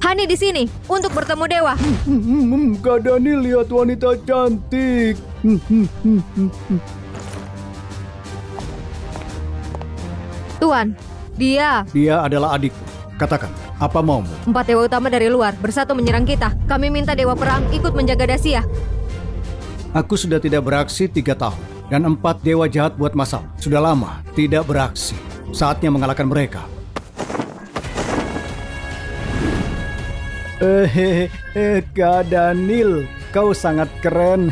Hani di sini untuk bertemu dewa. Kak Dani lihat wanita cantik. Tuan, dia adalah adikku. Katakan, apa maumu? 4 dewa utama dari luar bersatu menyerang kita. Kami minta dewa perang ikut menjaga Dacia. Aku sudah tidak beraksi 3 tahun. Dan 4 dewa jahat buat masalah. Sudah lama tidak beraksi. Saatnya mengalahkan mereka. Kak Daniel, kau sangat keren.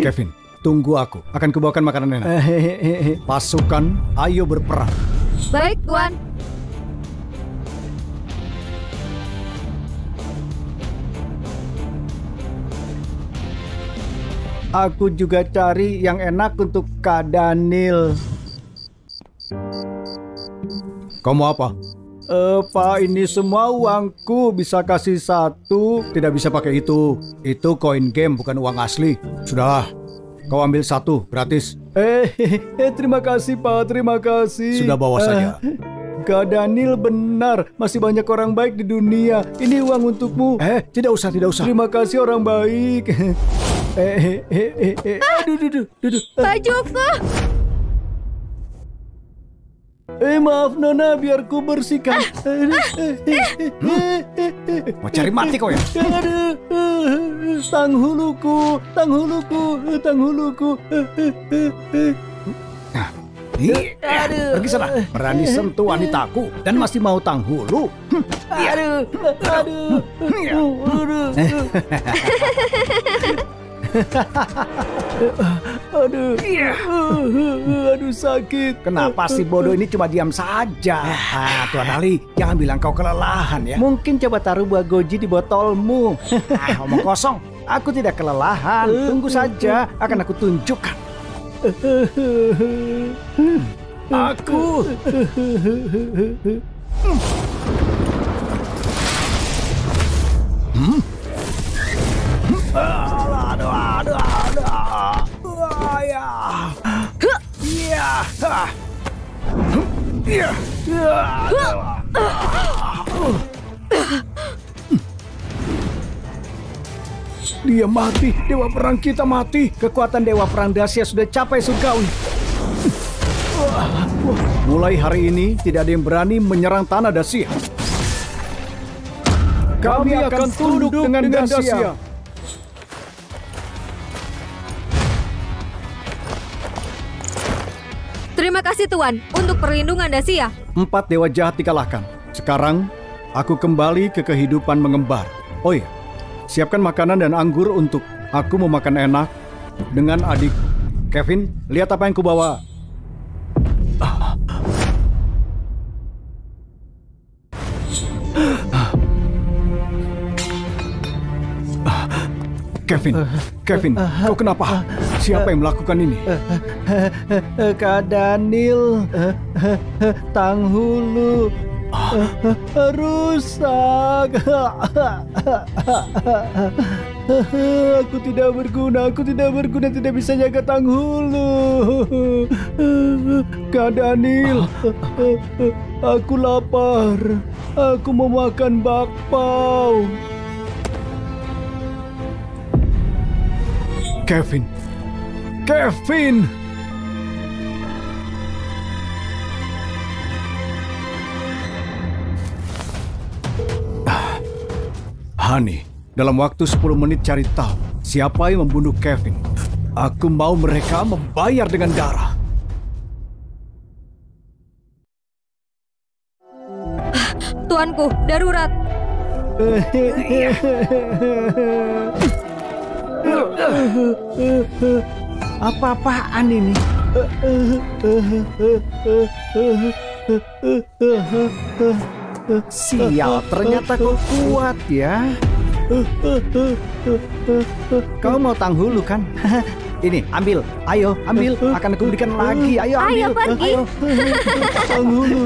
Kevin, tunggu aku. Akan kubawakan makanan enak. Pasukan, ayo berperang. Baik, Tuan. Aku juga cari yang enak untuk Kak Daniel. Kamu apa? Pak, ini semua uangku. Bisa kasih 1. Tidak bisa pakai itu. Itu koin game, bukan uang asli. Sudahlah, kau ambil 1, gratis. Terima kasih, Pak. Terima kasih. Sudah bawa saja. Kak Daniel benar. Masih banyak orang baik di dunia. Ini uang untukmu. Tidak usah, tidak usah. Terima kasih orang baik. Aduh. Bajuku. Maaf Nona, biar ku bersihkan. Mau cari mati kau ya? Tanghuluku. Pergi sana. Berani sentuh wanitaku dan masih mau tanghulu. Aduh sakit. Kenapa si bodoh ini cuma diam saja? Tuan Ali, jangan bilang kau kelelahan ya. Mungkin coba taruh buah goji di botolmu. Omong kosong. Aku tidak kelelahan. Tunggu saja, akan aku tunjukkan. Aku. Dia mati, dewa perang kita mati. Kekuatan dewa perang Dacia sudah capai surgawi. Mulai hari ini tidak ada yang berani menyerang tanah Dacia. Kami akan tunduk dengan Dacia. Terima kasih Tuan untuk perlindungan Dacia. 4 dewa jahat dikalahkan. Sekarang aku kembali ke kehidupan mengembar. Oh iya, siapkan makanan dan anggur untuk aku mau makan enak dengan adik. Kevin, lihat apa yang kubawa. Kevin, kau kenapa? Siapa yang melakukan ini? Kak Daniel, Tanghulu, rusak. Aku tidak berguna, tidak bisa jaga Tanghulu. Kak Daniel, aku lapar, aku mau makan bakpao. Kevin. Hani, dalam waktu 10 menit cari tahu siapa yang membunuh Kevin. Aku mau mereka membayar dengan darah. Tuanku, darurat. Apa-apaan ini? Sial, ternyata kau kuat ya. Kau mau tanghulu kan? Ini, ambil. Ayo, ambil. Akan aku berikan lagi. Ayo, ambil. Ayo, pergi. Ayo. Tanghulu.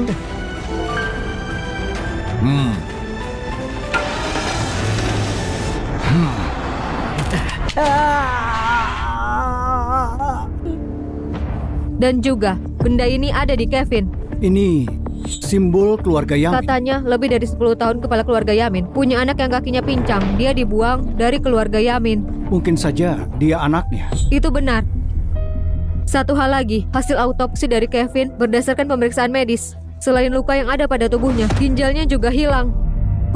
Dan juga, benda ini ada di Kevin. Ini simbol keluarga Yamin. Katanya lebih dari 10 tahun kepala keluarga Yamin punya anak yang kakinya pincang. Dia dibuang dari keluarga Yamin. Mungkin saja dia anaknya. Itu benar. Satu hal lagi, hasil autopsi dari Kevin berdasarkan pemeriksaan medis. Selain luka yang ada pada tubuhnya, ginjalnya juga hilang.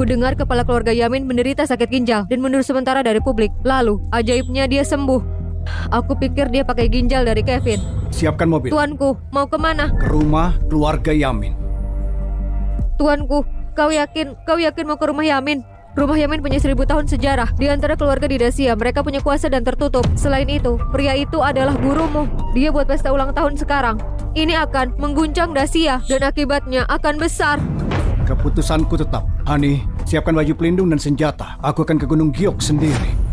Kudengar kepala keluarga Yamin menderita sakit ginjal dan mundur sementara dari publik. Lalu, ajaibnya dia sembuh. Aku pikir dia pakai ginjal dari Kevin. Siapkan mobil. Tuanku, mau kemana? Ke rumah keluarga Yamin. Tuanku, kau yakin mau ke rumah Yamin? Rumah Yamin punya 1000 tahun sejarah. Di antara keluarga di Dacia, mereka punya kuasa dan tertutup. Selain itu, pria itu adalah gurumu. Dia buat pesta ulang tahun sekarang. Ini akan mengguncang Dacia dan akibatnya akan besar. Keputusanku tetap. Hani, siapkan baju pelindung dan senjata. Aku akan ke Gunung Giok sendiri.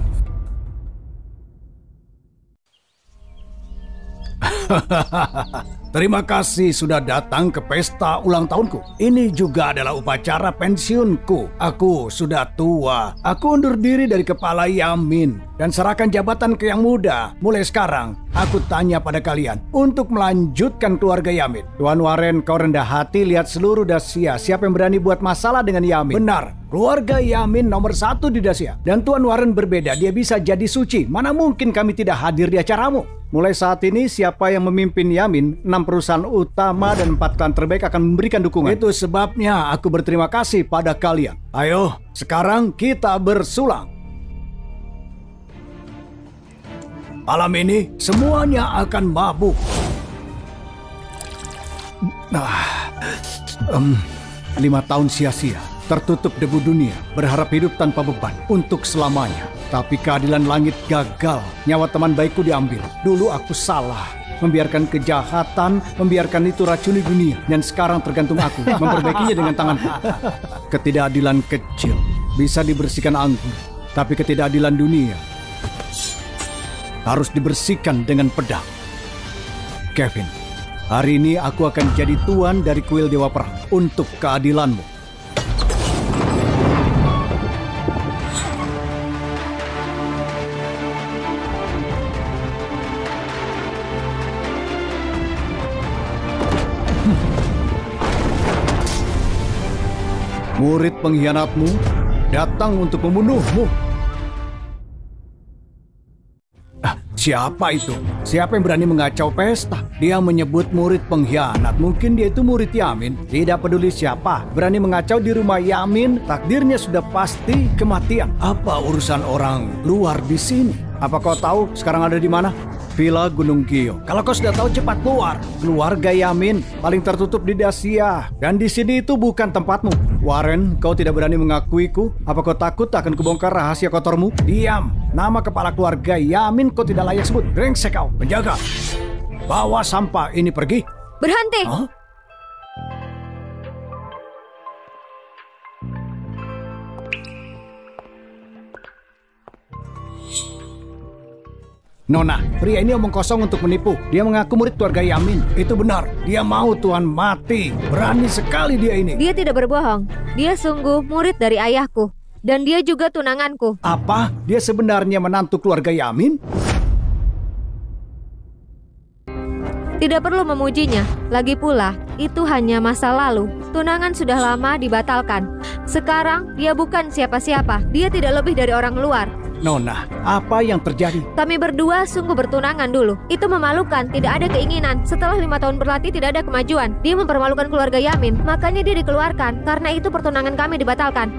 Terima kasih sudah datang ke pesta ulang tahunku. Ini juga adalah upacara pensiunku. Aku sudah tua. Aku undur diri dari kepala Yamin dan serahkan jabatan ke yang muda. Mulai sekarang, aku tanya pada kalian untuk melanjutkan keluarga Yamin. Tuan Warren, kau rendah hati lihat seluruh Dacia. Siapa yang berani buat masalah dengan Yamin? Benar, keluarga Yamin nomor 1 di Dacia. Dan Tuan Warren berbeda, dia bisa jadi suci. Mana mungkin kami tidak hadir di acaramu? Mulai saat ini, siapa yang memimpin Yamin, 6 perusahaan utama dan 4 klan terbaik akan memberikan dukungan. Itu sebabnya aku berterima kasih pada kalian. Ayo, sekarang kita bersulang. Malam ini, semuanya akan mabuk. 5 tahun sia-sia, tertutup debu dunia, berharap hidup tanpa beban untuk selamanya. Tapi keadilan langit gagal, nyawa teman baikku diambil. Dulu aku salah, membiarkan kejahatan, membiarkan itu racuni dunia. Dan sekarang tergantung aku, memperbaikinya dengan tanganku. Ketidakadilan kecil, bisa dibersihkan anggur. Tapi ketidakadilan dunia, harus dibersihkan dengan pedang. Kevin, hari ini aku akan jadi tuan dari kuil Dewa Perang untuk keadilanmu. Murid pengkhianatmu datang untuk membunuhmu. Siapa itu? Siapa yang berani mengacau pesta? Dia menyebut murid pengkhianat. Mungkin dia itu murid Yamin. Tidak peduli siapa, berani mengacau di rumah Yamin, takdirnya sudah pasti kematian. Apa urusan orang luar di sini? Apa kau tahu sekarang ada di mana? Villa Gunung Giok. Kalau kau sudah tahu, cepat keluar. Keluarga Yamin paling tertutup di Dacia. Dan di sini itu bukan tempatmu. Warren, kau tidak berani mengakuiku? Apa kau takut akan kubongkar rahasia kotormu? Diam. Nama kepala keluarga Yamin kau tidak layak sebut. Brengsek kau. Penjaga, bawa sampah ini pergi. Berhenti. Hah? Nona, pria ini omong kosong untuk menipu. Dia mengaku murid keluarga Yamin. Itu benar. Dia mau Tuhan mati. Berani sekali dia ini. Dia tidak berbohong. Dia sungguh murid dari ayahku. Dan dia juga tunanganku. Apa? Dia sebenarnya menantu keluarga Yamin? Tidak perlu memujinya. Lagi pula, itu hanya masa lalu. Tunangan sudah lama dibatalkan. Sekarang, dia bukan siapa-siapa. Dia tidak lebih dari orang luar. Nona, apa yang terjadi? Kami berdua sungguh bertunangan dulu. Itu memalukan, tidak ada keinginan. Setelah 5 tahun berlatih tidak ada kemajuan. Dia mempermalukan keluarga Yamin, makanya dia dikeluarkan. Karena itu pertunangan kami dibatalkan.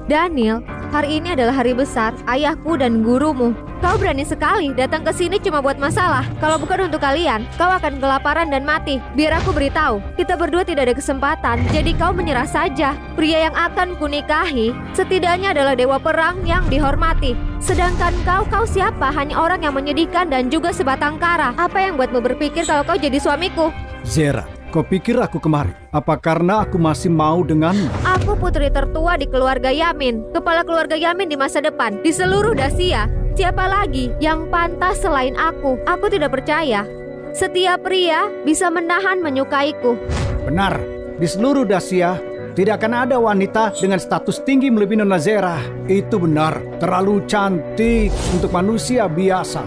Daniel, hari ini adalah hari besar ayahku dan gurumu. Kau berani sekali datang ke sini cuma buat masalah. Kalau bukan untuk kalian, kau akan kelaparan dan mati. Biar aku beritahu, kita berdua tidak ada kesempatan. Jadi kau menyerah saja. Pria yang akan kunikahi setidaknya adalah dewa perang yang dihormati. Sedangkan kau siapa? Hanya orang yang menyedihkan dan juga sebatang kara. Apa yang buatmu berpikir kalau kau jadi suamiku? Zera, Kau pikir aku kemari? Apa karena aku masih mau denganmu? Aku putri tertua di keluarga Yamin, kepala keluarga Yamin di masa depan, di seluruh Dacia. Siapa lagi yang pantas selain aku? Aku tidak percaya. Setiap pria bisa menahan menyukaiku. Benar, di seluruh Dacia tidak akan ada wanita dengan status tinggi melebihi Nona Zera. Itu benar, terlalu cantik untuk manusia biasa.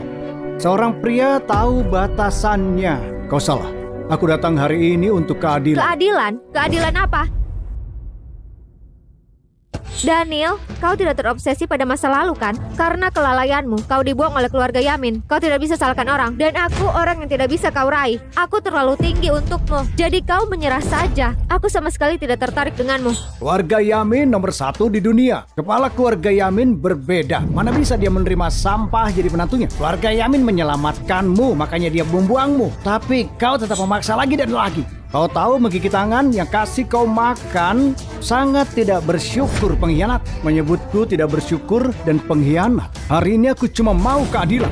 Seorang pria tahu batasannya. Kau salah. Aku datang hari ini untuk keadilan. Keadilan? Keadilan apa? Daniel, kau tidak terobsesi pada masa lalu kan? Karena kelalaianmu, kau dibuang oleh keluarga Yamin. Kau tidak bisa salahkan orang. Dan aku orang yang tidak bisa kau raih. Aku terlalu tinggi untukmu. Jadi kau menyerah saja. Aku sama sekali tidak tertarik denganmu. Keluarga Yamin nomor 1 di dunia. Kepala keluarga Yamin berbeda. Mana bisa dia menerima sampah jadi penantunya? Keluarga Yamin menyelamatkanmu, makanya dia membuangmu. Tapi kau tetap memaksa lagi dan lagi. Kau tahu menggigit tangan yang kasih kau makan sangat tidak bersyukur pengkhianat. Menyebutku tidak bersyukur dan pengkhianat. Hari ini aku cuma mau keadilan.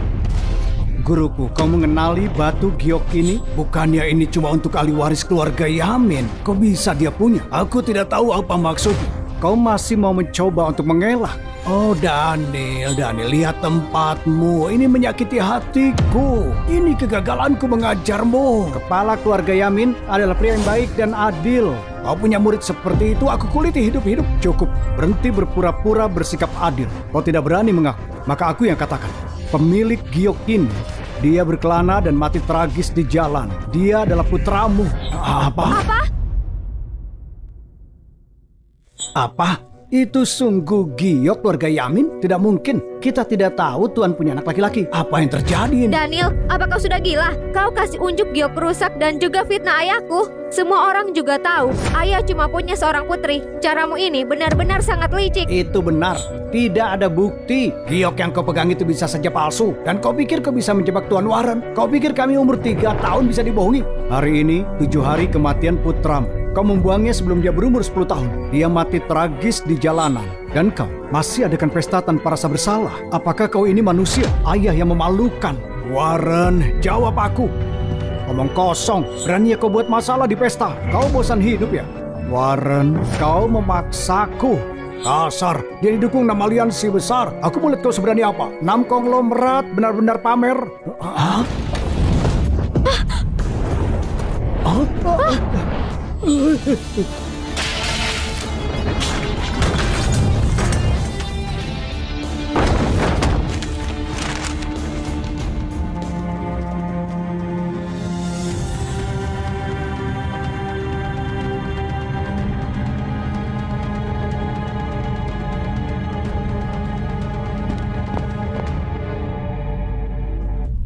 Guruku, kau mengenali batu giok ini? Bukannya ini cuma untuk ahli waris keluarga Yamin. Kau bisa dia punya. Aku tidak tahu apa maksudnya. Kau masih mau mencoba untuk mengelak? Oh Daniel, lihat tempatmu. Ini menyakiti hatiku. Ini kegagalanku mengajarmu. Kepala keluarga Yamin adalah pria yang baik dan adil. Kau punya murid seperti itu, aku kuliti hidup-hidup. Cukup, berhenti berpura-pura bersikap adil. Kau tidak berani mengaku, maka aku yang katakan. Pemilik giok ini, dia berkelana dan mati tragis di jalan. Dia adalah putramu. Apa? Itu sungguh giok keluarga Yamin? Tidak mungkin. Kita tidak tahu Tuan punya anak laki-laki. Apa yang terjadi ini? Daniel, apa kau sudah gila? Kau kasih unjuk giok rusak dan juga fitnah ayahku. Semua orang juga tahu ayah cuma punya seorang putri. Caramu ini benar-benar sangat licik. Itu benar. Tidak ada bukti. Giok yang kau pegang itu bisa saja palsu. Dan kau pikir kau bisa menjebak Tuan Warren? Kau pikir kami umur 3 tahun bisa dibohongi? Hari ini 7 hari kematian putramu. Kau membuangnya sebelum dia berumur 10 tahun. Dia mati tragis di jalanan. Dan kau masih adakan pesta tanpa rasa bersalah. Apakah kau ini manusia? Ayah yang memalukan. Warren, jawab aku. Omong kosong. Berani kau buat masalah di pesta. Kau bosan hidup ya? Warren, kau memaksaku. Kasar, dia didukung 6 aliansi besar. Aku mau lihat kau seberani apa. 6 konglomerat benar-benar pamer. Hah?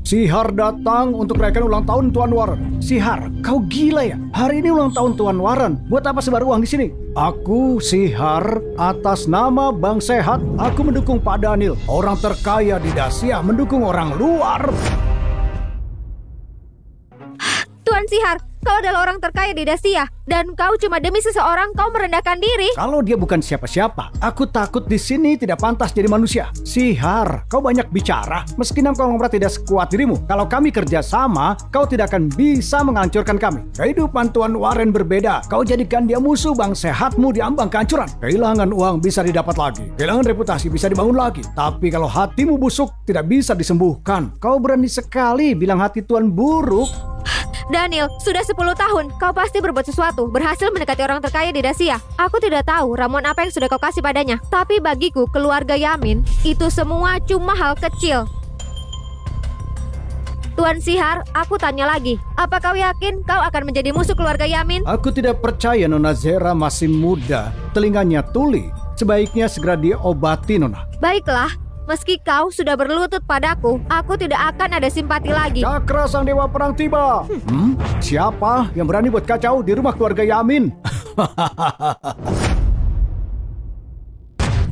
Sihar datang untuk merayakan ulang tahun Tuan Warren. Sihar, kau gila ya? Hari ini ulang tahun Tuan Warren. Buat apa sebar uang di sini? Aku, Sihar, atas nama Bang Sehat, aku mendukung Pak Daniel. Orang terkaya di Dacia mendukung orang luar. Tuan Sihar, kau adalah orang terkaya di Dacia. Dan kau cuma demi seseorang kau merendahkan diri. Kalau dia bukan siapa-siapa, aku takut di sini tidak pantas jadi manusia. Sihar, kau banyak bicara. Meski 6 konglomerat tidak sekuat dirimu, kalau kami kerja sama, kau tidak akan bisa menghancurkan kami. Kehidupan Tuan Warren berbeda. Kau jadikan dia musuh, Bang Sehatmu diambang kehancuran. Kehilangan uang bisa didapat lagi. Kehilangan reputasi bisa dibangun lagi. Tapi kalau hatimu busuk, tidak bisa disembuhkan. Kau berani sekali bilang hati Tuan buruk. Daniel, sudah 10 tahun kau pasti berbuat sesuatu, berhasil mendekati orang terkaya di Dacia. Aku tidak tahu ramuan apa yang sudah kau kasih padanya. Tapi bagiku, keluarga Yamin, itu semua cuma hal kecil. Tuan Sihar, aku tanya lagi. Apa kau yakin kau akan menjadi musuh keluarga Yamin? Aku tidak percaya Nona Zera masih muda. Telinganya tuli. Sebaiknya segera diobati, Nona. Baiklah. Meski kau sudah berlutut padaku, aku tidak akan ada simpati lagi. Cakra Sang Dewa Perang tiba. Siapa yang berani buat kacau di rumah keluarga Yamin?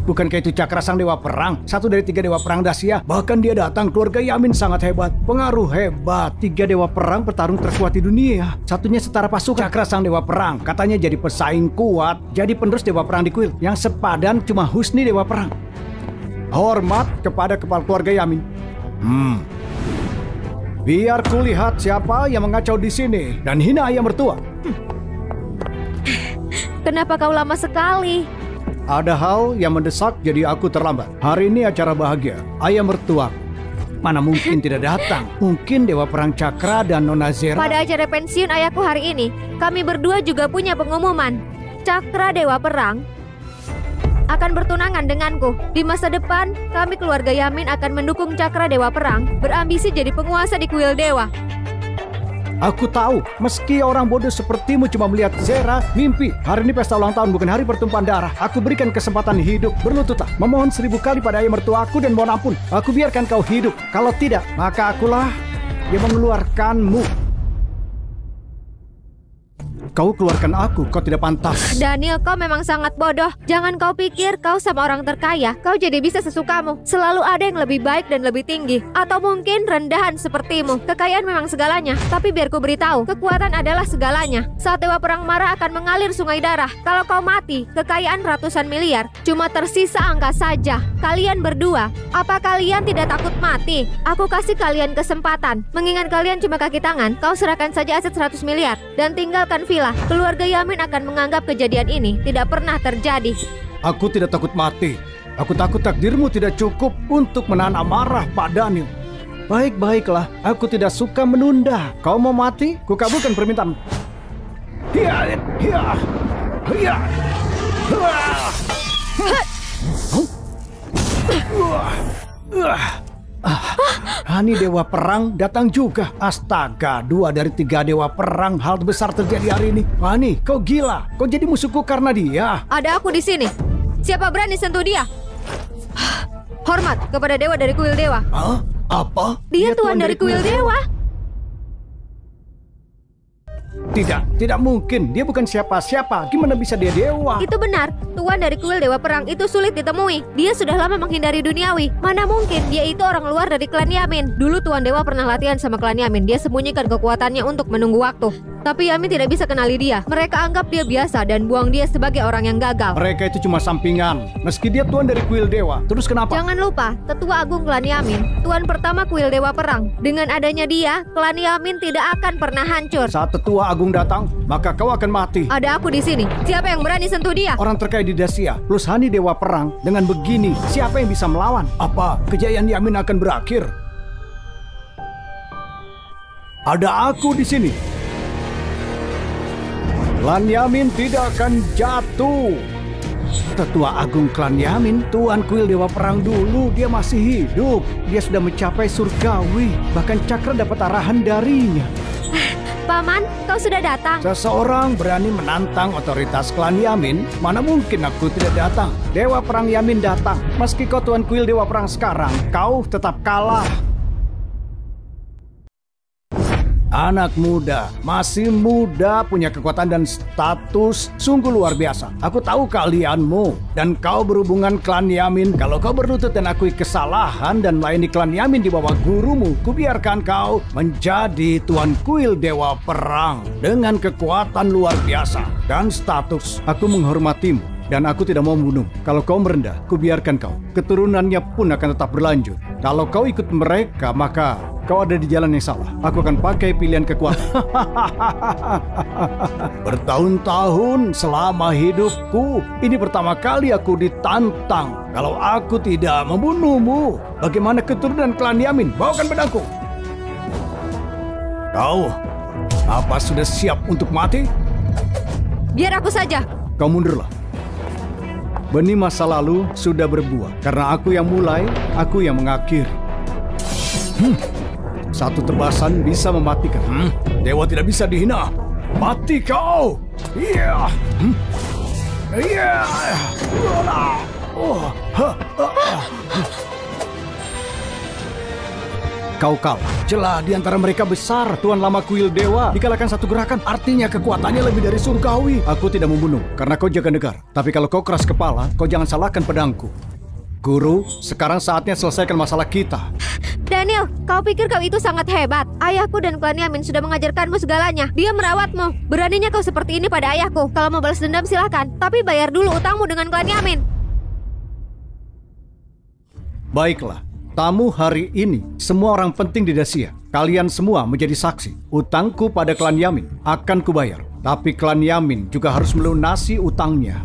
Bukankah itu Cakra Sang Dewa Perang? 1 dari 3 Dewa Perang Dacia. Bahkan dia datang, keluarga Yamin sangat hebat. Pengaruh hebat. 3 Dewa Perang bertarung terkuat di dunia. Satunya setara pasukan. Cakra Sang Dewa Perang katanya jadi pesaing kuat. Jadi penerus Dewa Perang di kuil. Yang sepadan cuma Husni Dewa Perang. Hormat kepada kepala keluarga Yamin. Biar kulihat siapa yang mengacau di sini dan hina ayah mertua. Kenapa kau lama sekali? Ada hal yang mendesak jadi aku terlambat. Hari ini acara bahagia. Ayah mertua. Mana mungkin tidak datang. Mungkin Dewa Perang Cakra dan Nona Zera. Pada acara pensiun ayahku hari ini, kami berdua juga punya pengumuman. Cakra Dewa Perang akan bertunangan denganku. Di masa depan, kami keluarga Yamin akan mendukung Cakra Dewa Perang, berambisi jadi penguasa di kuil dewa. Aku tahu, meski orang bodoh sepertimu cuma melihat Zera, mimpi. Hari ini pesta ulang tahun, bukan hari pertumpahan darah. Aku berikan kesempatan hidup, berlututlah. Memohon 1000 kali pada ayah mertuaku dan mohon ampun. Aku biarkan kau hidup. Kalau tidak, maka akulah yang mengeluarkanmu. Kau keluarkan aku, kau tidak pantas. Daniel, kau memang sangat bodoh. Jangan kau pikir kau sama orang terkaya, kau jadi bisa sesukamu. Selalu ada yang lebih baik dan lebih tinggi. Atau mungkin rendahan sepertimu. Kekayaan memang segalanya. Tapi biar ku beritahu, kekuatan adalah segalanya. Saat Dewa Perang marah akan mengalir sungai darah. Kalau kau mati, kekayaan ratusan miliar. Cuma tersisa angka saja. Kalian berdua, apa kalian tidak takut mati? Aku kasih kalian kesempatan. Mengingat kalian cuma kaki tangan, kau serahkan saja aset 100 miliar. Dan tinggalkan villa. Keluarga Yamin akan menganggap kejadian ini tidak pernah terjadi. Aku tidak takut mati. Aku takut takdirmu tidak cukup untuk menahan amarah Pak Daniel. Baik-baiklah, aku tidak suka menunda. Kau mau mati? Ku kabulkan permintaanmu. Hiya, hiya, hiya, Hani Dewa Perang datang juga. Astaga, 2 dari 3 Dewa Perang. Hal besar terjadi hari ini. Hani, kau gila. Kau jadi musuhku karena dia. Ada aku di sini. Siapa berani sentuh dia? Hormat kepada dewa dari kuil dewa. Hah? Apa? Dia tuan dari kuil dewa. Tidak mungkin. Dia bukan siapa-siapa. Gimana bisa dia dewa? Itu benar. Tuan dari kuil dewa perang itu sulit ditemui. Dia sudah lama menghindari duniawi. Mana mungkin dia itu orang luar dari klan Yamin. Dulu tuan dewa pernah latihan sama klan Yamin. Dia sembunyikan kekuatannya untuk menunggu waktu. Tapi Yamin tidak bisa kenali dia. Mereka anggap dia biasa dan buang dia sebagai orang yang gagal. Mereka itu cuma sampingan. Meski dia tuan dari kuil dewa. Terus kenapa? Jangan lupa, tetua agung klan Yamin, tuan pertama kuil dewa perang. Dengan adanya dia, klan Yamin tidak akan pernah hancur. Saat tetua agung datang, maka kau akan mati. Ada aku di sini. Siapa yang berani sentuh dia? Orang terkaya di Dacia plus Hani Dewa Perang. Dengan begini, siapa yang bisa melawan? Apa kejayaan Yamin akan berakhir? Ada aku di sini. Klan Yamin tidak akan jatuh. Tetua agung klan Yamin, tuan kuil dewa perang dulu, dia masih hidup. Dia sudah mencapai surgawi. Bahkan Cakra dapat arahan darinya. Paman, kau sudah datang. Seseorang berani menantang otoritas klan Yamin, mana mungkin aku tidak datang. Dewa perang Yamin datang. Meski kau tuan kuil dewa perang sekarang, kau tetap kalah. Anak muda, masih muda, punya kekuatan dan status sungguh luar biasa. Aku tahu kalianmu dan kau berhubungan klan Yamin. Kalau kau berlutut dan akui kesalahan dan melayani klan Yamin di bawah gurumu, kubiarkan kau menjadi tuan kuil dewa perang dengan kekuatan luar biasa dan status. Aku menghormatimu dan aku tidak mau membunuh. Kalau kau merendah, kubiarkan kau. Keturunannya pun akan tetap berlanjut. Kalau kau ikut mereka, maka kau ada di jalan yang salah. Aku akan pakai pilihan kekuatan. Bertahun-tahun selama hidupku, ini pertama kali aku ditantang. Kalau aku tidak membunuhmu, bagaimana keturunan klan Yamin? Bawakan pedangku. Kau, apa sudah siap untuk mati? Biar aku saja. Kau mundurlah. Benih masa lalu sudah berbuah. Karena aku yang mulai, aku yang mengakhiri. Satu tebasan bisa mematikan. Dewa tidak bisa dihina. Mati kau! Iya! Iya! Kau kalah. Celah di antara mereka besar. Tuan lama kuil dewa dikalahkan satu gerakan. Artinya kekuatannya lebih dari surgawi. Aku tidak membunuh karena kau jaga negara. Tapi kalau kau keras kepala, kau jangan salahkan pedangku. Guru, sekarang saatnya selesaikan masalah kita. Daniel, kau pikir kau itu sangat hebat? Ayahku dan klan Yamin sudah mengajarkanmu segalanya. Dia merawatmu. Beraninya kau seperti ini pada ayahku. Kalau mau balas dendam silahkan. Tapi bayar dulu utangmu dengan klan Yamin. Baiklah. tamu hari ini semua orang penting di Dacia. Kalian semua menjadi saksi. Utangku pada klan Yamin akan kubayar. Tapi klan Yamin juga harus melunasi utangnya.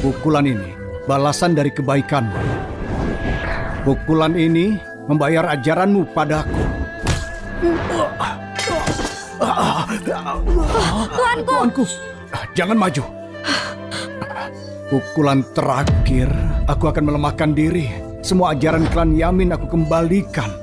Pukulan ini balasan dari kebaikanmu. Pukulan ini membayar ajaranmu padaku. Tuanku, jangan maju. Pukulan terakhir, aku akan melemahkan diri. Semua ajaran klan Yamin aku kembalikan.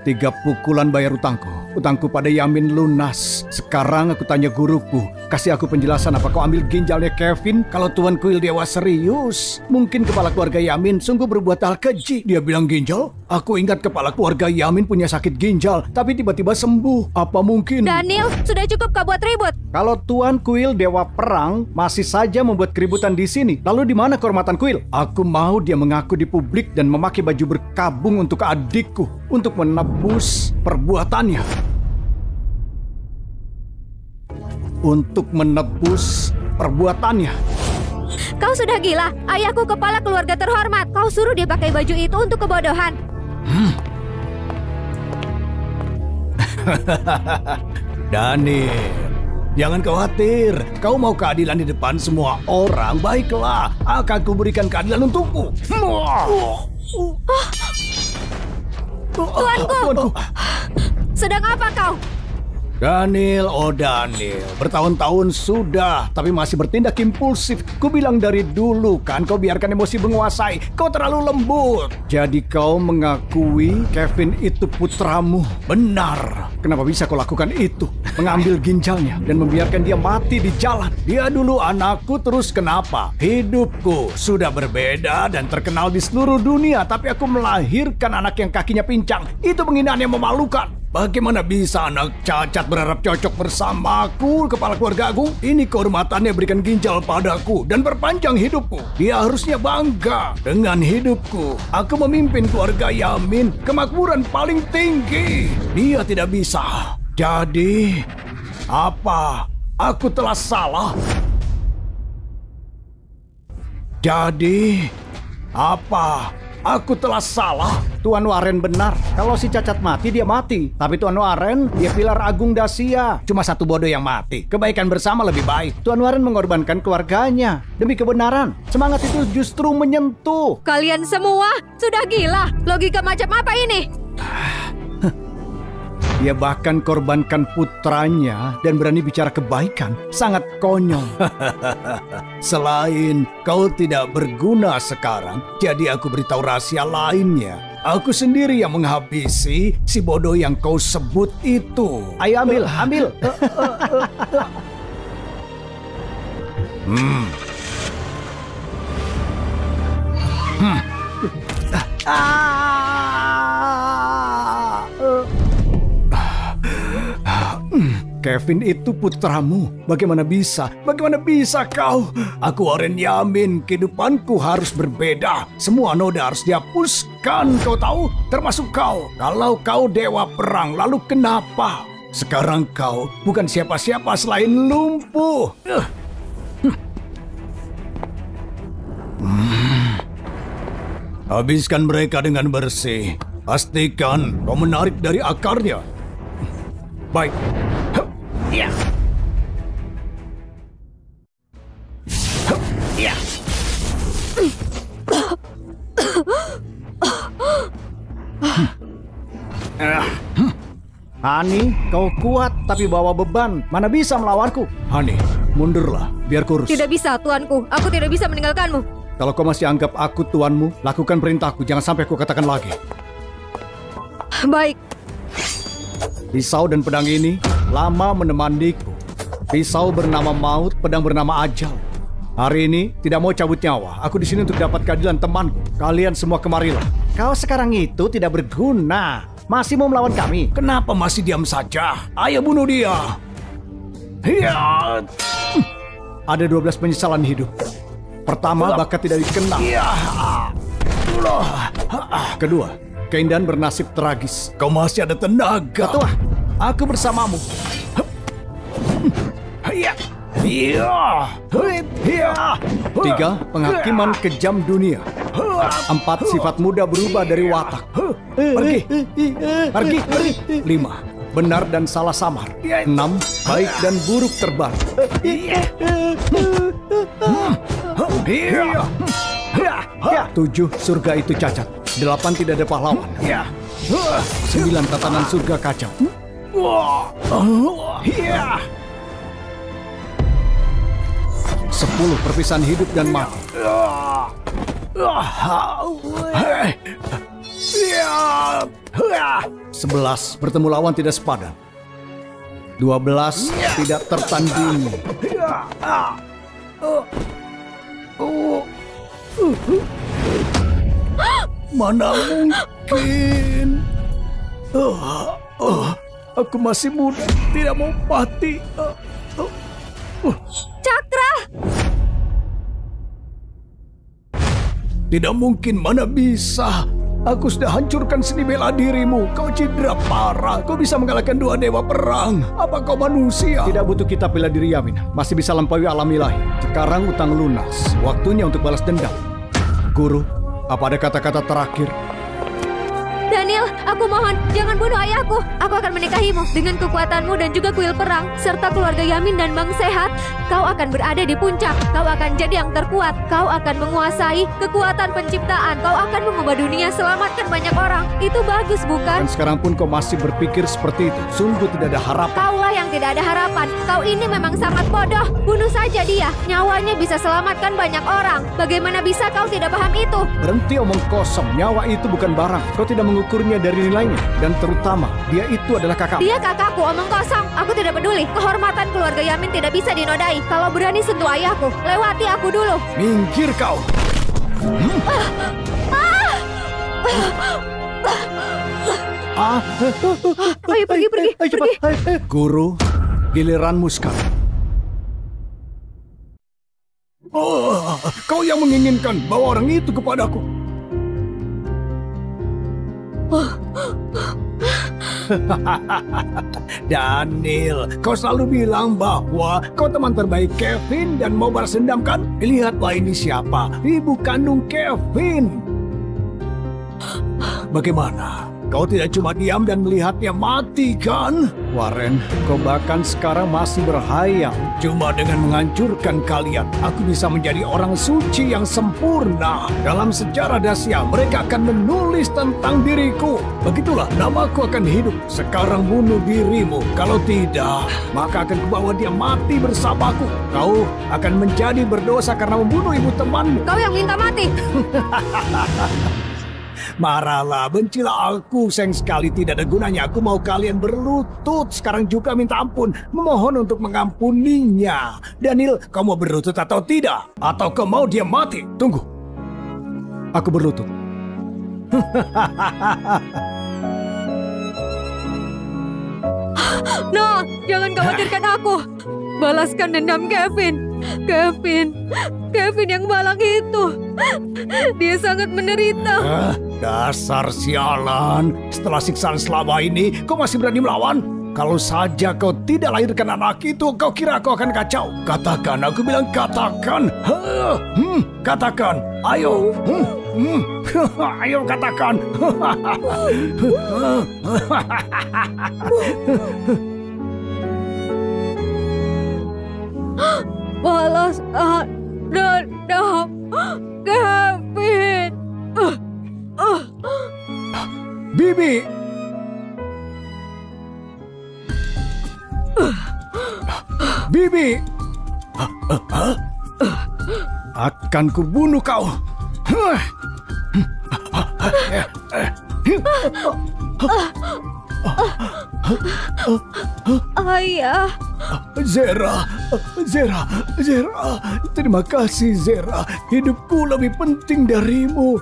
Tiga pukulan bayar utangku. Utangku pada Yamin lunas. Sekarang aku tanya guruku, kasih aku penjelasan apa kau ambil ginjalnya Kevin? Kalau Tuan Kuil Dewa serius, mungkin kepala keluarga Yamin sungguh berbuat hal keji. Dia bilang ginjal? Aku ingat kepala keluarga Yamin punya sakit ginjal, tapi tiba-tiba sembuh. Apa mungkin? Daniel, sudah cukup kau buat ribut. Kalau Tuan Kuil Dewa Perang masih saja membuat keributan di sini, lalu di mana kehormatan Kuil? Aku mau dia mengaku di publik dan memakai baju berkabung untuk adikku, untuk menebus perbuatannya. Untuk menebus perbuatannya. Kau sudah gila. Ayahku kepala keluarga terhormat. Kau suruh dia pakai baju itu untuk kebodohan. Daniel, jangan khawatir. Kau mau keadilan di depan semua orang, baiklah. Akan kuberikan keadilan untukmu. Tuanku. Sedang apa kau? Daniel, oh Daniel, bertahun-tahun sudah, tapi masih bertindak impulsif. Ku bilang dari dulu kan, kau biarkan emosi menguasai. Kau terlalu lembut. Jadi kau mengakui Kevin itu putramu. Benar. Kenapa bisa kau lakukan itu? Mengambil ginjalnya dan membiarkan dia mati di jalan. Dia dulu anakku, terus kenapa? Hidupku sudah berbeda dan terkenal di seluruh dunia, tapi aku melahirkan anak yang kakinya pincang. Itu penghinaan yang memalukan. Bagaimana bisa anak cacat berharap cocok bersamaku, kepala keluarga agung? Ini kehormatannya berikan ginjal padaku dan berpanjang hidupku. Dia harusnya bangga dengan hidupku. Aku memimpin keluarga Yamin, kemakmuran paling tinggi. Dia tidak bisa. Jadi, apa? Aku telah salah. Jadi, apa? Aku telah salah. Tuan Waren benar. Kalau si cacat mati, dia mati. Tapi Tuan Waren, dia pilar agung Dacia. Cuma satu bodoh yang mati. Kebaikan bersama lebih baik. Tuan Waren mengorbankan keluarganya demi kebenaran. Semangat itu justru menyentuh. Kalian semua sudah gila. Logika macam apa ini? Dia bahkan korbankan putranya dan berani bicara kebaikan. Sangat konyol. Selain kau tidak berguna sekarang, jadi aku beritahu rahasia lainnya. Aku sendiri yang menghabisi si bodoh yang kau sebut itu. Ayo ambil. Kevin itu putramu. Bagaimana bisa? Bagaimana bisa kau? Aku Waren Yamin. Kehidupanku harus berbeda. Semua noda harus dihapuskan. Kau tahu? Termasuk kau. Kalau kau dewa perang, lalu kenapa? Sekarang kau bukan siapa-siapa selain lumpuh. Habiskan mereka dengan bersih. Pastikan kau menarik dari akarnya. Baik. Ya. Ya. Hani, kau kuat tapi bawa beban. Mana bisa melawanku? Hani, mundurlah, biar kurus. Tidak bisa, tuanku. Aku tidak bisa meninggalkanmu. Kalau kau masih anggap aku tuanmu, lakukan perintahku. Jangan sampai aku katakan lagi. Baik. Pisau dan pedang ini lama menemaniku. Pisau bernama maut, pedang bernama ajal. Hari ini tidak mau cabut nyawa. Aku di sini untuk dapat keadilan temanku. Kalian semua kemarilah. Kau sekarang itu tidak berguna. Masih mau melawan kami? Kenapa masih diam saja? Ayo bunuh dia. Hiat. Ada 12 penyesalan hidup. Pertama, bakat tidak dikenal. Kedua, keindahan bernasib tragis. Kau masih ada tenaga. Ketua, aku bersamamu. Tiga, penghakiman kejam dunia. 4, sifat muda berubah dari watak. Pergi. 5, benar dan salah samar. 6, baik dan buruk terbar. 7, surga itu cacat. 8, tidak ada pahlawan. 9, tatanan surga kacau. 10, perpisahan hidup dan mati. 11, bertemu lawan tidak sepadan. 12, tidak tertandingi. Mana mungkin? Aku masih muda, tidak mau mati. Cakra! Tidak mungkin, mana bisa. Aku sudah hancurkan seni bela dirimu. Kau cedera parah. Kau bisa mengalahkan 2 dewa perang. Apa kau manusia? Tidak butuh kitab bela diri Yamin. Masih bisa lampaui alam ilahi. Sekarang utang lunas. Waktunya untuk balas dendam. Guru, apa ada kata-kata terakhir? Daniel, aku mohon, jangan bunuh ayahku. Aku akan menikahimu. Dengan kekuatanmu dan juga kuil perang, serta keluarga Yamin dan Bang Sehat, kau akan berada di puncak. Kau akan jadi yang terkuat. Kau akan menguasai kekuatan penciptaan. Kau akan mengubah dunia, selamatkan banyak orang. Itu bagus, bukan? Dan sekarang pun kau masih berpikir seperti itu. Sungguh tidak ada harapan. Kaulah yang tidak ada harapan. Kau ini memang sangat bodoh. Bunuh saja dia. Nyawanya bisa selamatkan banyak orang. Bagaimana bisa kau tidak paham itu? Berhenti omong kosong. Nyawa itu bukan barang. Kau tidak mengukurnya dari nilainya. Dan terutama, dia itu adalah kakak. Dia kakakku, omong kosong. Aku tidak peduli. Kehormatan keluarga Yamin tidak bisa dinodai. Kalau berani sentuh ayahku, lewati aku dulu. Minggir kau. Ayo pergi. Guru, giliranmu sekarang. Kau yang menginginkan bawa orang itu kepadaku. Daniel, kau selalu bilang bahwa kau teman terbaik Kevin dan mau balas dendam kan? Lihatlah ini siapa, ibu kandung Kevin. Bagaimana? Kau tidak cuma diam dan melihatnya mati kan? Warren, kau bahkan sekarang masih berhayal. Cuma dengan menghancurkan kalian, aku bisa menjadi orang suci yang sempurna. Dalam sejarah Dacia, mereka akan menulis tentang diriku. Begitulah, namaku akan hidup. Sekarang bunuh dirimu. Kalau tidak, maka akan kubawa dia mati bersamaku. Kau akan menjadi berdosa karena membunuh ibu temanmu. Kau yang minta mati. Marahlah, bencilah aku, sayang sekali tidak ada gunanya. Aku mau kalian berlutut, sekarang juga minta ampun, memohon untuk mengampuninya. Daniel, kau mau berlutut atau tidak? Atau kau mau dia mati? Tunggu, aku berlutut. No, jangan khawatirkan aku. Balaskan dendam Kevin. Kevin yang malang itu. Dia sangat menderita. Dasar sialan. Setelah siksaan selama ini, kau masih berani melawan? Kalau saja kau tidak lahirkan anak itu, kau kira kau akan kacau? Katakan, aku bilang katakan. Katakan, ayo. Ayo katakan. Balas dendam Kevin. Bibi. Bibi. Akan kubunuh kau. Ayah. Zera. Terima kasih Zera. Hidupku lebih penting darimu.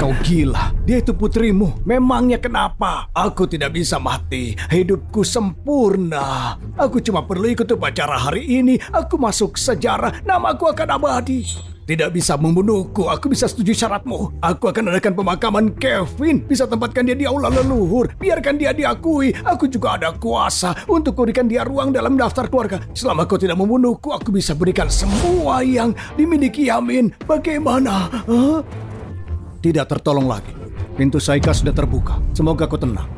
Kau gila, dia itu putrimu. Memangnya kenapa? Aku tidak bisa mati, hidupku sempurna. Aku cuma perlu ikut upacara hari ini. Aku masuk sejarah, namaku akan abadi. Tidak bisa membunuhku, aku bisa setuju syaratmu. Aku akan adakan pemakaman Kevin. Bisa tempatkan dia di aula leluhur. Biarkan dia diakui. Aku juga ada kuasa untuk berikan dia ruang dalam daftar keluarga. Selama kau tidak membunuhku, aku bisa berikan semua yang dimiliki Yamin. Bagaimana? Hah? Tidak tertolong lagi. Pintu Saika sudah terbuka. Semoga kau tenang.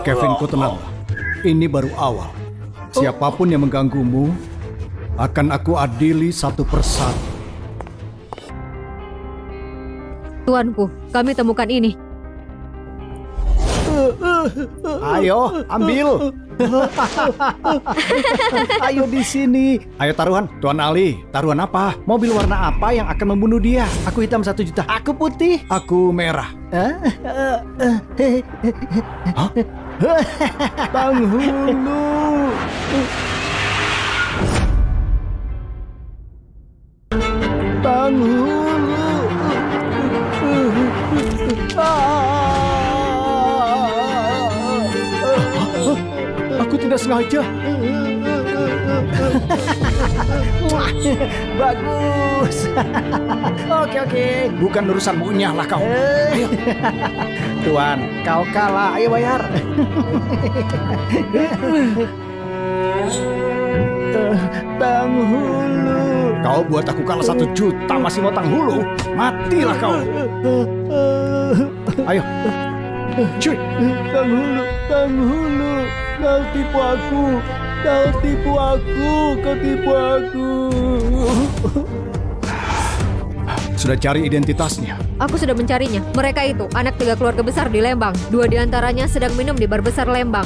Kevin, kau tenanglah. Ini baru awal. Siapapun yang mengganggumu akan aku adili satu persatu. Tuanku, kami temukan ini. Ayo, ambil. Ayo di sini. Ayo taruhan, Tuan Ali. Taruhan apa? Mobil warna apa yang akan membunuh dia? Aku hitam 1 juta. Aku putih. Aku merah. Hah? Penghulu. Penghulu. Aku tidak sengaja. Bagus. Oke. Bukan urusanmu, nyala kau. Ayo. Tuan, kau kalah. Ayo bayar. Penghulu. Kau buat aku kalah 1 juta, masih mau tanghulu? Matilah kau. Ayo. Cuy. Penghulu. Kau tipu aku. Kau tipu aku. Sudah cari identitasnya? Aku sudah mencarinya. Mereka itu anak 3 keluarga besar di Lembang. 2 diantaranya sedang minum di bar besar Lembang.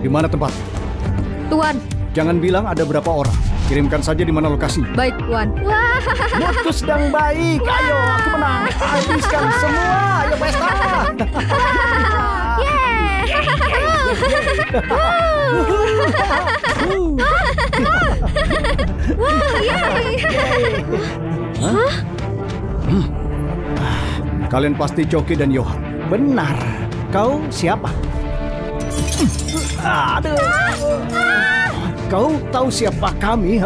Di mana tempat? Tuan. Jangan bilang ada berapa orang. Kirimkan saja di mana lokasi. Baik, Tuan. Moodku sedang baik. Ayo, aku menang. Habiskan semua. Ayo pesta. Kalian pasti Coki dan Johan. Benar. Kau siapa? Aduh. Kau tahu siapa kami?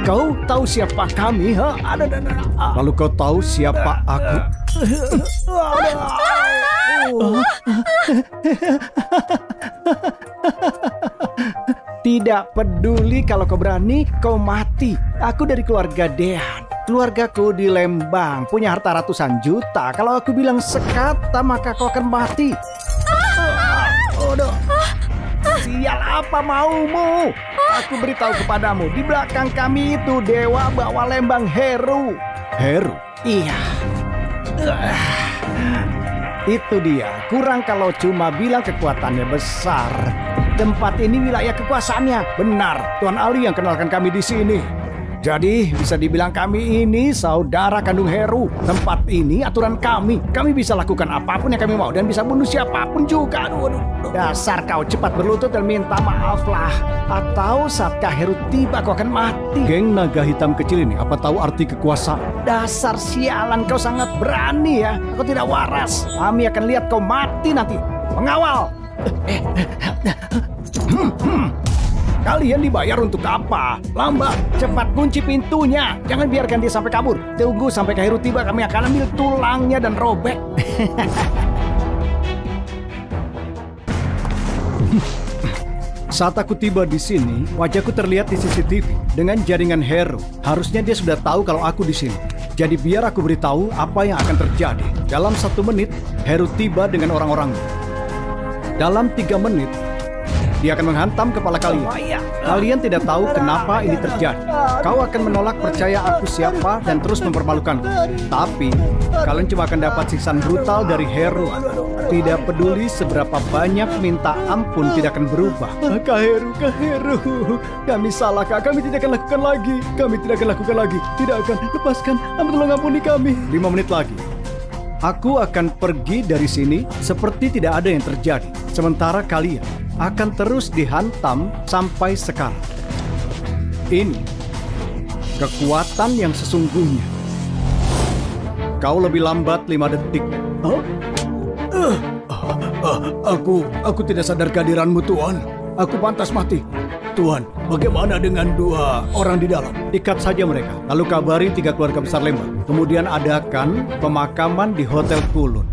Kau tahu siapa kami? Lalu kau tahu siapa aku? Tidak peduli kalau kau berani, kau mati. Aku dari keluarga Dean. Keluargaku di Lembang, punya harta ratusan juta. Kalau aku bilang sekata, maka kau akan mati. Sial, apa maumu? Aku beritahu kepadamu, di belakang kami itu dewa bawa Lembang Heru. Heru? Iya. Itu dia. Kurang kalau cuma bilang kekuatannya besar. Tempat ini wilayah kekuasaannya. Benar, Tuan Ali yang kenalkan kami di sini. Jadi bisa dibilang kami ini saudara kandung Heru. Tempat ini aturan kami. Kami bisa lakukan apapun yang kami mau dan bisa bunuh siapapun juga. Aduh. Dasar kau, cepat berlutut dan minta maaflah. Atau saat Heru tiba kau akan mati. Geng naga hitam kecil ini apa tahu arti kekuasaan? Dasar sialan, kau sangat berani ya. Kau tidak waras. Kami akan lihat kau mati nanti. Mengawal. Kalian dibayar untuk apa? Lambat, cepat kunci pintunya. Jangan biarkan dia sampai kabur. Tunggu sampai Heru tiba, kami akan ambil tulangnya dan robek. Saat aku tiba di sini, wajahku terlihat di CCTV dengan jaringan Heru. Harusnya dia sudah tahu kalau aku di sini. Jadi biar aku beritahu apa yang akan terjadi. Dalam 1 menit, Heru tiba dengan orang-orangnya. Dalam 3 menit, dia akan menghantam kepala kalian. Kalian tidak tahu kenapa ini terjadi. Kau akan menolak percaya aku siapa dan terus mempermalukanku. Tapi kalian cuma akan dapat siksaan brutal dari Heru. Tidak peduli seberapa banyak minta ampun, tidak akan berubah. Kak Heru, kami salah Kak. Kami tidak akan lakukan lagi. Tidak akan lepaskan. Tolong ampuni kami. 5 menit lagi. Aku akan pergi dari sini seperti tidak ada yang terjadi. Sementara kalian akan terus dihantam sampai sekarang. Ini kekuatan yang sesungguhnya. Kau lebih lambat 5 detik. Aku tidak sadar kehadiranmu, Tuan. Aku pantas mati. Tuan, bagaimana dengan 2 orang di dalam? Ikat saja mereka, lalu kabari 3 keluarga besar Lembang. Kemudian adakan pemakaman di Hotel Kulun.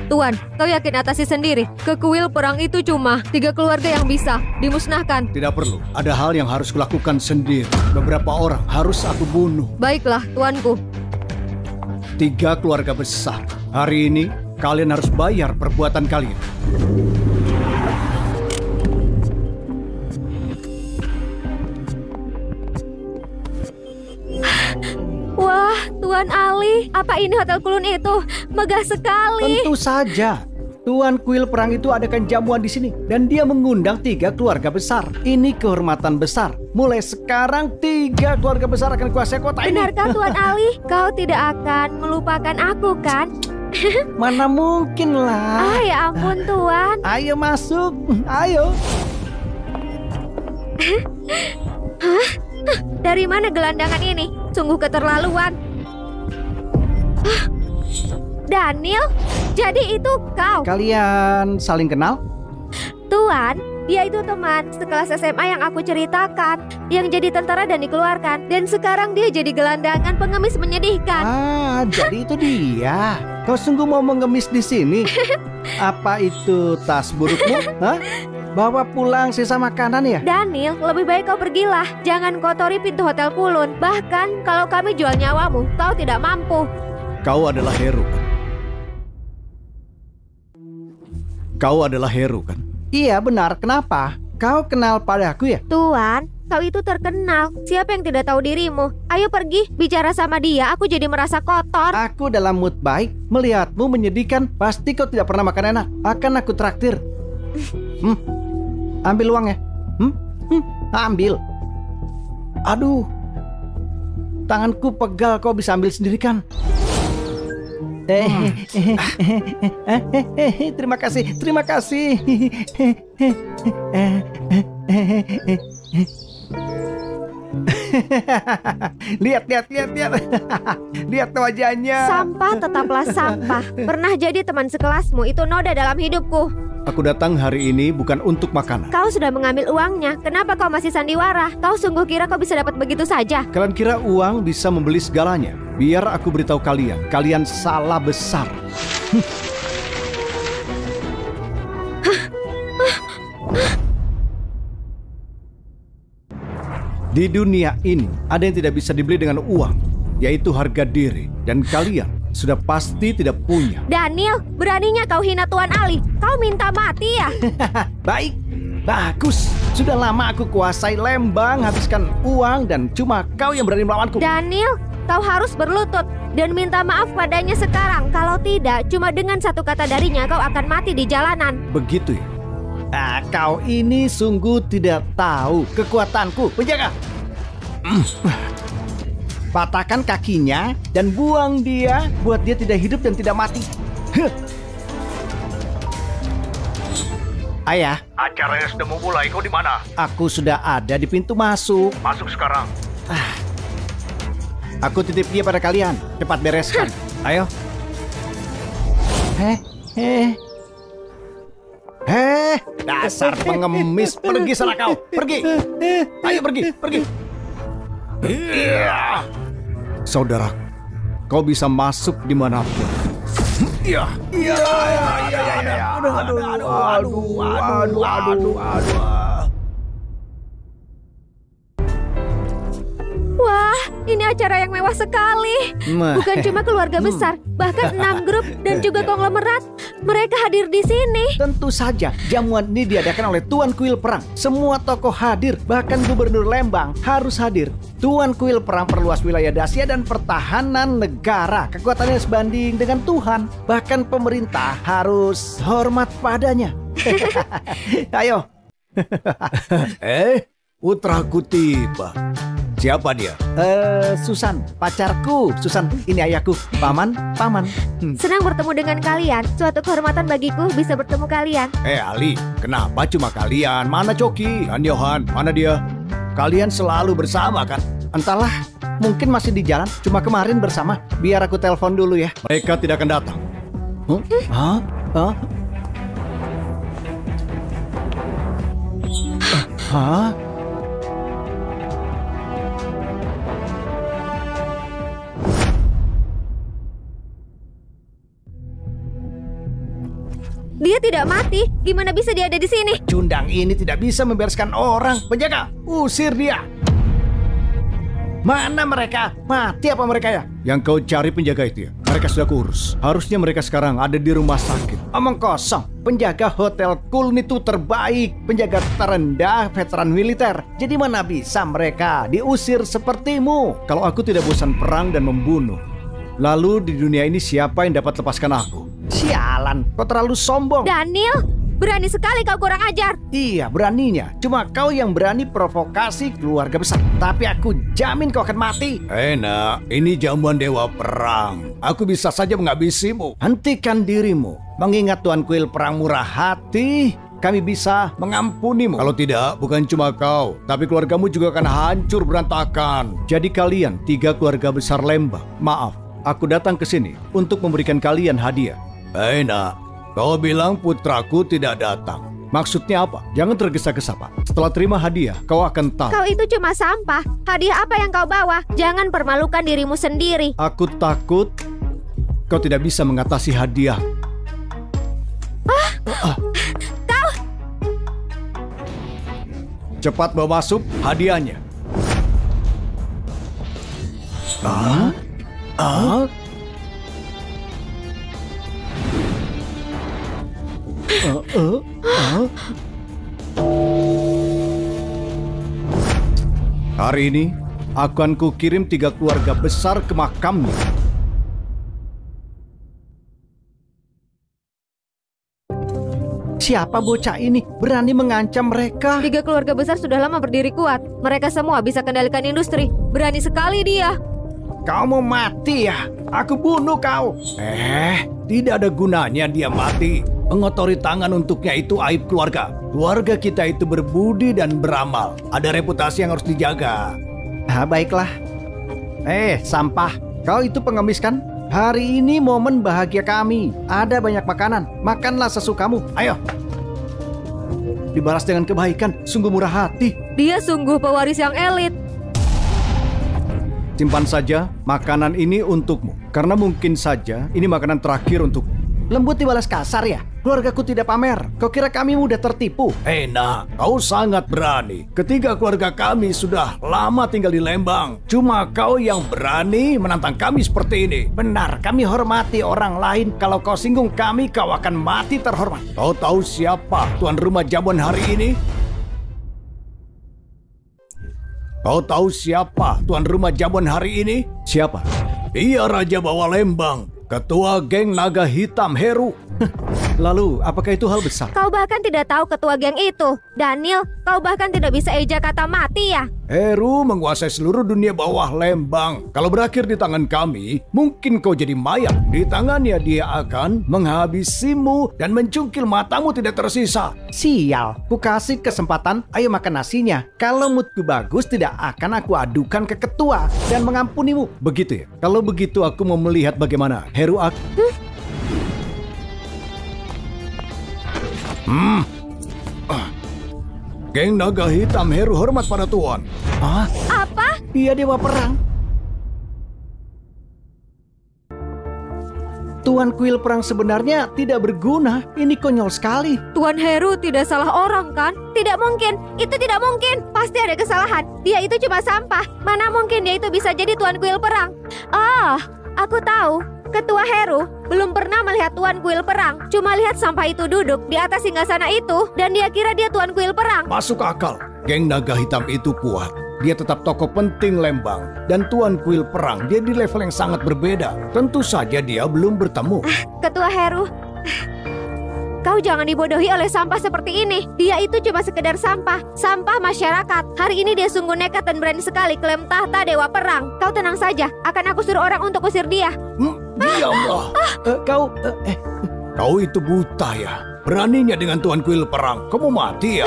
Tuan, kau yakin atasi sendiri? Ke kuil perang itu cuma 3 keluarga yang bisa dimusnahkan. Tidak perlu, ada hal yang harus kulakukan sendiri. Beberapa orang harus aku bunuh. Baiklah, tuanku. 3 keluarga besar. Hari ini kalian harus bayar perbuatan kalian. Wah, Tuan Ali, apa ini Hotel Kulun itu? Megah sekali. Tentu saja. Tuan kuil perang itu adakan jamuan di sini dan dia mengundang 3 keluarga besar. Ini kehormatan besar. Mulai sekarang 3 keluarga besar akan kuasai kota ini. Benarkah Tuan Ali? Kau tidak akan melupakan aku kan? Mana mungkin lah. Ah, ya ampun Tuan. Ayo masuk, ayo. Dari mana gelandangan ini? Sungguh keterlaluan. Daniel, jadi itu kau? Kalian saling kenal? Tuan, dia itu teman sekelas SMA yang aku ceritakan, yang jadi tentara dan dikeluarkan. Dan sekarang dia jadi gelandangan pengemis menyedihkan. Ah, jadi itu dia. Kau sungguh mau mengemis di sini? Apa itu tas burukmu? Hah? Bawa pulang sisa makanan ya? Daniel, lebih baik kau pergilah. Jangan kotori pintu Hotel Kulun. Bahkan kalau kami jual nyawamu, kau tidak mampu. Kau adalah Heru. Kau adalah Heru kan? Iya benar, kenapa? Kau kenal padaku ya? Tuan, kau itu terkenal. Siapa yang tidak tahu dirimu? Ayo pergi, bicara sama dia. Aku jadi merasa kotor. Aku dalam mood baik. Melihatmu menyedihkan. Pasti kau tidak pernah makan enak. Akan aku traktir. Ambil uang ya. Ambil. Aduh, tanganku pegal. Kau bisa ambil sendiri kan? Terima kasih, terima kasih. Lihat. Lihat wajahnya. Sampah tetaplah sampah. Pernah jadi teman sekelasmu itu noda dalam hidupku. Aku datang hari ini bukan untuk makanan. Kau sudah mengambil uangnya. Kenapa kau masih sandiwara? Kau sungguh kira kau bisa dapat begitu saja? Kalian kira uang bisa membeli segalanya? Biar aku beritahu kalian, kalian salah besar. Di dunia ini ada yang tidak bisa dibeli dengan uang, yaitu harga diri. Dan kalian sudah pasti tidak punya. Daniel, beraninya kau hina Tuan Ali. Kau minta mati ya? Baik, bagus. Sudah lama aku kuasai Lembang, habiskan uang dan cuma kau yang berani melawanku. Daniel, kau harus berlutut dan minta maaf padanya sekarang. Kalau tidak, cuma dengan satu kata darinya kau akan mati di jalanan. Begitu ya? Kau ini sungguh tidak tahu kekuatanku. Penjaga, patahkan kakinya dan buang dia, buat dia tidak hidup dan tidak mati. Ayah, Acaranya sudah mau mulai, kau di mana? aku sudah ada di pintu masuk. Masuk sekarang. Aku titip dia pada kalian. Cepat bereskan. Ayo. Dasar pengemis, pergi sana kau, pergi. Ayo pergi. Iya. Saudara, kau bisa masuk dimanapun. Iya. Aduh. Wah, ini acara yang mewah sekali. Bukan cuma keluarga besar, bahkan 6 grup dan juga konglomerat. Mereka hadir di sini. Tentu saja, jamuan ini diadakan oleh Tuan Kuil Perang. Semua tokoh hadir, bahkan Gubernur Lembang harus hadir. Tuan Kuil Perang perluas wilayah Dasia dan pertahanan negara. Kekuatannya sebanding dengan Tuhan. Bahkan pemerintah harus hormat padanya. Ayo. Putraku tiba. Siapa dia? Susan, pacarku. Susan, ini ayahku. Paman. Senang bertemu dengan kalian. Suatu kehormatan bagiku bisa bertemu kalian. Ali, kenapa cuma kalian? Mana Coki dan Johan? Mana dia? Kalian selalu bersama kan? Entahlah, mungkin masih di jalan. Cuma kemarin bersama. Biar aku telepon dulu ya. Mereka tidak akan datang. Hah? Dia tidak mati. Gimana bisa dia ada di sini? Cundang ini tidak bisa membereskan orang. Penjaga, usir dia. Mana mereka? Mati apa mereka ya? Yang kau cari penjaga itu ya? Mereka sudah kurus. Harusnya mereka sekarang ada di rumah sakit. Omong kosong. Penjaga Hotel Kuln itu terbaik. Penjaga terendah, veteran militer. Jadi mana bisa mereka diusir sepertimu? Kalau aku tidak bosan perang dan membunuh, lalu di dunia ini siapa yang dapat lepaskan aku? Sialan, kau terlalu sombong. Daniel, berani sekali kau kurang ajar. Iya, beraninya. Cuma kau yang berani provokasi keluarga besar. Tapi aku jamin kau akan mati. Nak, ini jamuan dewa perang. Aku bisa saja menghabisimu. Hentikan dirimu. Mengingat Tuan Kuil Perang murah hati, kami bisa mengampunimu. Kalau tidak, bukan cuma kau, tapi keluargamu juga akan hancur berantakan. Jadi kalian 3 keluarga besar Lembang, maaf, aku datang ke sini untuk memberikan kalian hadiah. Nak, kau bilang putraku tidak datang. Maksudnya apa? Jangan tergesa-gesa, Pak. Setelah terima hadiah, kau akan tahu. Kau itu cuma sampah. Hadiah apa yang kau bawa? Jangan permalukan dirimu sendiri. Aku takut kau tidak bisa mengatasi hadiah. Kau... Cepat bawa masuk hadiahnya. Hari ini akan kukirim 3 keluarga besar ke makamnya. Siapa bocah ini? Berani mengancam mereka. 3 keluarga besar sudah lama berdiri kuat. Mereka semua bisa kendalikan industri. Berani sekali dia. Kau mau mati ya? Aku bunuh kau. Tidak ada gunanya dia mati. Mengotori tangan untuknya itu aib keluarga. Keluarga kita itu berbudi dan beramal. Ada reputasi yang harus dijaga. Baiklah. Sampah. Kau itu pengemis kan? Hari ini momen bahagia kami. Ada banyak makanan. Makanlah sesukamu. Ayo. Dibalas dengan kebaikan. Sungguh murah hati. Dia sungguh pewaris yang elit. Simpan saja makanan ini untukmu. Karena mungkin saja ini makanan terakhir untukmu. Lembut dibalas kasar ya? Keluargaku tidak pamer. Kau kira kami mudah tertipu? Nak, kau sangat berani. Ketiga keluarga kami sudah lama tinggal di Lembang. Cuma kau yang berani menantang kami seperti ini. Benar, kami hormati orang lain. Kalau kau singgung kami, kau akan mati terhormat. Kau tahu siapa tuan rumah jamuan hari ini? Kau tahu siapa tuan rumah jamuan hari ini? Siapa? Dia Raja Bawah Lembang, Ketua Geng Naga Hitam Heru. Lalu, apakah itu hal besar? Kau bahkan tidak tahu ketua geng itu. Daniel, kau bahkan tidak bisa eja kata mati ya? Heru menguasai seluruh dunia bawah Lembang. Kalau berakhir di tangan kami, mungkin kau jadi mayat. Di tangannya dia akan menghabisimu dan mencungkil matamu tidak tersisa. Sial, ku kasih kesempatan, ayo makan nasinya. Kalau moodku bagus, tidak akan aku adukan ke ketua dan mengampunimu. Begitu ya? Kalau begitu aku mau melihat bagaimana Heru Geng Naga Hitam Heru hormat pada Tuan. Apa? Dia dewa perang. Tuan Kuil Perang sebenarnya tidak berguna. Ini konyol sekali. Tuan Heru tidak salah orang kan? Tidak mungkin. Itu tidak mungkin. Pasti ada kesalahan. Dia itu cuma sampah. Mana mungkin dia itu bisa jadi Tuan Kuil Perang? Aku tahu. Ketua Heru belum pernah melihat Tuan Kuil Perang. Cuma lihat sampah itu duduk di atas singgasana itu. Dan dia kira dia Tuan Kuil Perang. Masuk akal. Geng Naga Hitam itu kuat. Dia tetap tokoh penting Lembang. Dan Tuan Kuil Perang, dia di level yang sangat berbeda. Tentu saja dia belum bertemu. Ketua Heru, kau Kau jangan dibodohi oleh sampah seperti ini. Dia itu cuma sekedar sampah. Sampah masyarakat. Hari ini dia sungguh nekat dan berani sekali klaim tahta Dewa Perang. Kau tenang saja. Akan aku suruh orang untuk usir dia. Diamlah. Kau itu buta ya. Beraninya dengan Tuan Kuil Perang. Kamu mati ya.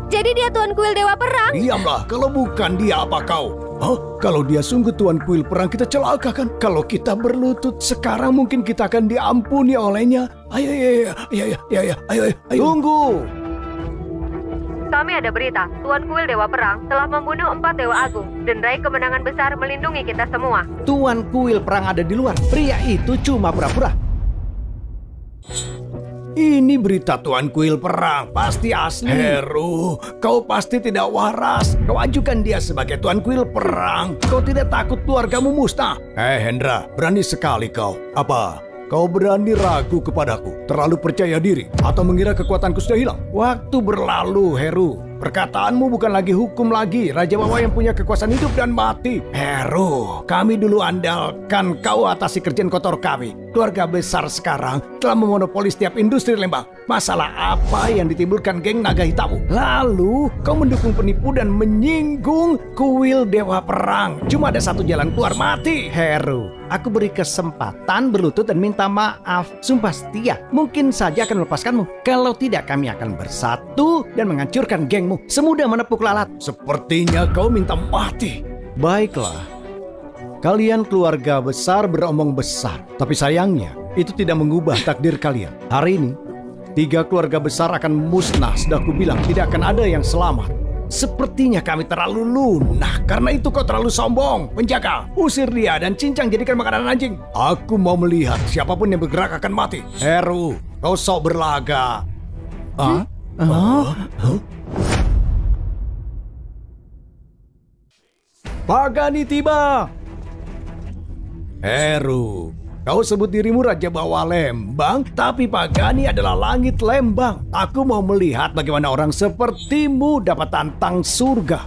Jadi dia Tuan Kuil Dewa Perang? Diamlah. Kalau bukan dia, apa kau? Hah? Kalau dia sungguh Tuan Kuil Perang, kita celaka kan? Kalau kita berlutut sekarang, mungkin kita akan diampuni olehnya. Ayo. Tunggu. Kami ada berita, Tuan Kuil Dewa Perang telah membunuh 4 Dewa Agung dan raih kemenangan besar melindungi kita semua. Tuan Kuil Perang ada di luar. Pria itu cuma pura-pura. Ini berita Tuan Kuil Perang, pasti asli. Heru, kau pasti tidak waras. Kau ajukan dia sebagai Tuan Kuil Perang. Kau tidak takut keluargamu musnah? Hendra, berani sekali kau. Apa? Kau berani ragu kepadaku? Terlalu percaya diri? Atau mengira kekuatanku sudah hilang? Waktu berlalu, Heru. Perkataanmu bukan lagi hukum lagi. Raja bawah yang punya kekuasaan hidup dan mati. Heru, kami dulu andalkan kau atasi kerjaan kotor kami. Keluarga besar sekarang telah memonopoli setiap industri Lembang. Masalah apa yang ditimbulkan geng naga hitammu? Lalu kau mendukung penipu dan menyinggung Kuil Dewa Perang. Cuma ada satu jalan keluar, mati. Heru, aku beri kesempatan berlutut dan minta maaf. Sumpah setia, mungkin saja akan melepaskanmu. Kalau tidak, kami akan bersatu dan menghancurkan gengmu. Semudah menepuk lalat. Sepertinya kau minta mati. Baiklah. Kalian keluarga besar beromong besar. Tapi sayangnya, itu tidak mengubah takdir kalian. Hari ini, 3 keluarga besar akan musnah. Sudah aku bilang, tidak akan ada yang selamat. Sepertinya kami terlalu lunak. Karena itu kau terlalu sombong. Penjaga, usir dia dan cincang jadikan makanan anjing. Aku mau melihat siapapun yang bergerak akan mati. Heru, kau sok berlaga. Pagani tiba. Heru, kau sebut dirimu Raja Bawah Lembang, tapi Pagani adalah langit Lembang. Aku mau melihat bagaimana orang sepertimu dapat tantang surga.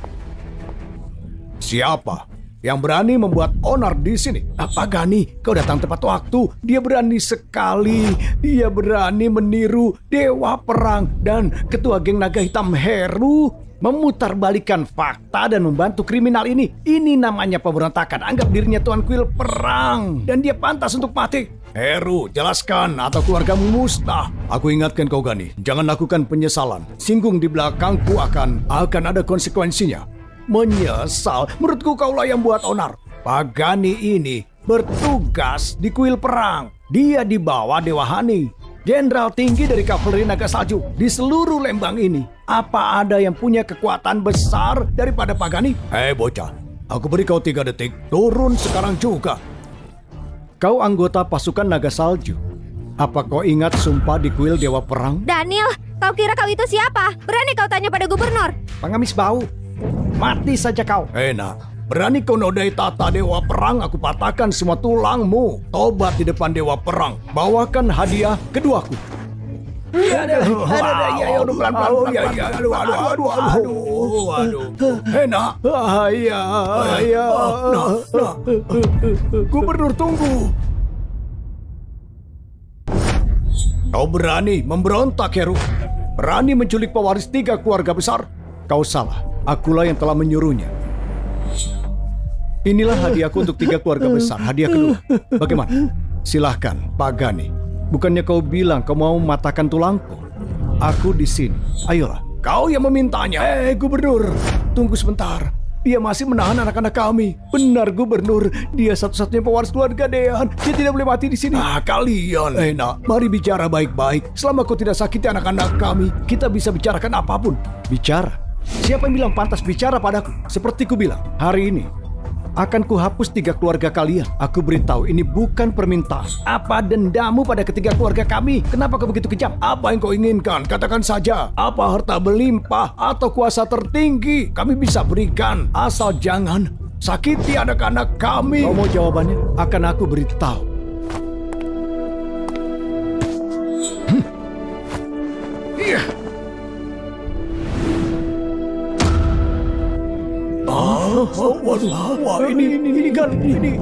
Siapa yang berani membuat onar di sini? Pagani, kau datang tepat waktu. Dia berani sekali. Dia berani meniru Dewa Perang dan Ketua Geng Naga Hitam Heru. Memutarbalikkan fakta dan membantu kriminal ini. Ini namanya pemberontakan. Anggap dirinya Tuan Kuil Perang dan dia pantas untuk mati. Heru, jelaskan atau keluargamu musnah. Aku ingatkan kau, Gani, jangan lakukan penyesalan. Singgung di belakangku akan ada konsekuensinya. Menyesal? Menurutku kaulah yang buat onar. Pagani ini bertugas di Kuil Perang. Dia di bawah Dewa Hani, jenderal tinggi dari kavaleri naga salju di seluruh Lembang ini. Apa ada yang punya kekuatan besar daripada Pagani? Bocah, aku beri kau 3 detik. Turun sekarang juga. Kau anggota pasukan naga salju. Apa kau ingat sumpah di Kuil Dewa Perang? Daniel, kau kira kau itu siapa? Berani kau tanya pada gubernur? Pengemis bau. Mati saja kau. Nak, berani kau nodai tata Dewa Perang, aku patahkan semua tulangmu. Tobat di depan Dewa Perang. Bawakan hadiah keduaku. Aduh, Nak. Gubernur, tunggu. Kau berani memberontak, Heru? Berani menculik pewaris 3 keluarga besar? Kau salah. Akulah yang telah menyuruhnya. Inilah hadiahku untuk 3 keluarga besar. Hadiah kedua. Bagaimana? Silahkan, Pagani. Bukannya kau bilang kau mau mematahkan tulangku? Aku di sini. Ayolah. Kau yang memintanya. Gubernur. Tunggu sebentar. Dia masih menahan anak-anak kami. Benar, Gubernur. Dia satu-satunya pewaris keluarga Dean. Dia tidak boleh mati di sini. Kalian. Nak, mari bicara baik-baik. Selama kau tidak sakiti anak-anak kami, kita bisa bicarakan apapun. Bicara? Siapa yang bilang pantas bicara padaku? Seperti ku bilang, hari ini akan kuhapus 3 keluarga kalian. Aku beritahu, ini bukan permintaan. Apa dendamu pada ketiga keluarga kami? Kenapa kau begitu kejam? Apa yang kau inginkan? Katakan saja. Apa harta berlimpah atau kuasa tertinggi kami bisa berikan. Asal jangan sakiti anak-anak kami. Kau mau jawabannya? Akan aku beritahu. Waduh, wah ini kan, ini.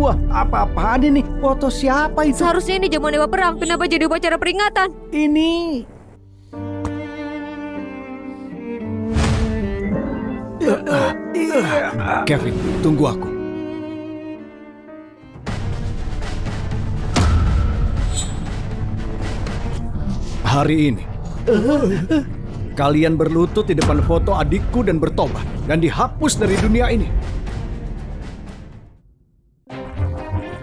Wah, apa-apaan ini? Foto siapa itu? Seharusnya ini jamuan dewa perang. Kenapa jadi upacara peringatan? Ini... Kevin, tunggu aku. Hari ini, kalian berlutut di depan foto adikku dan bertobat. Dan dihapus dari dunia ini.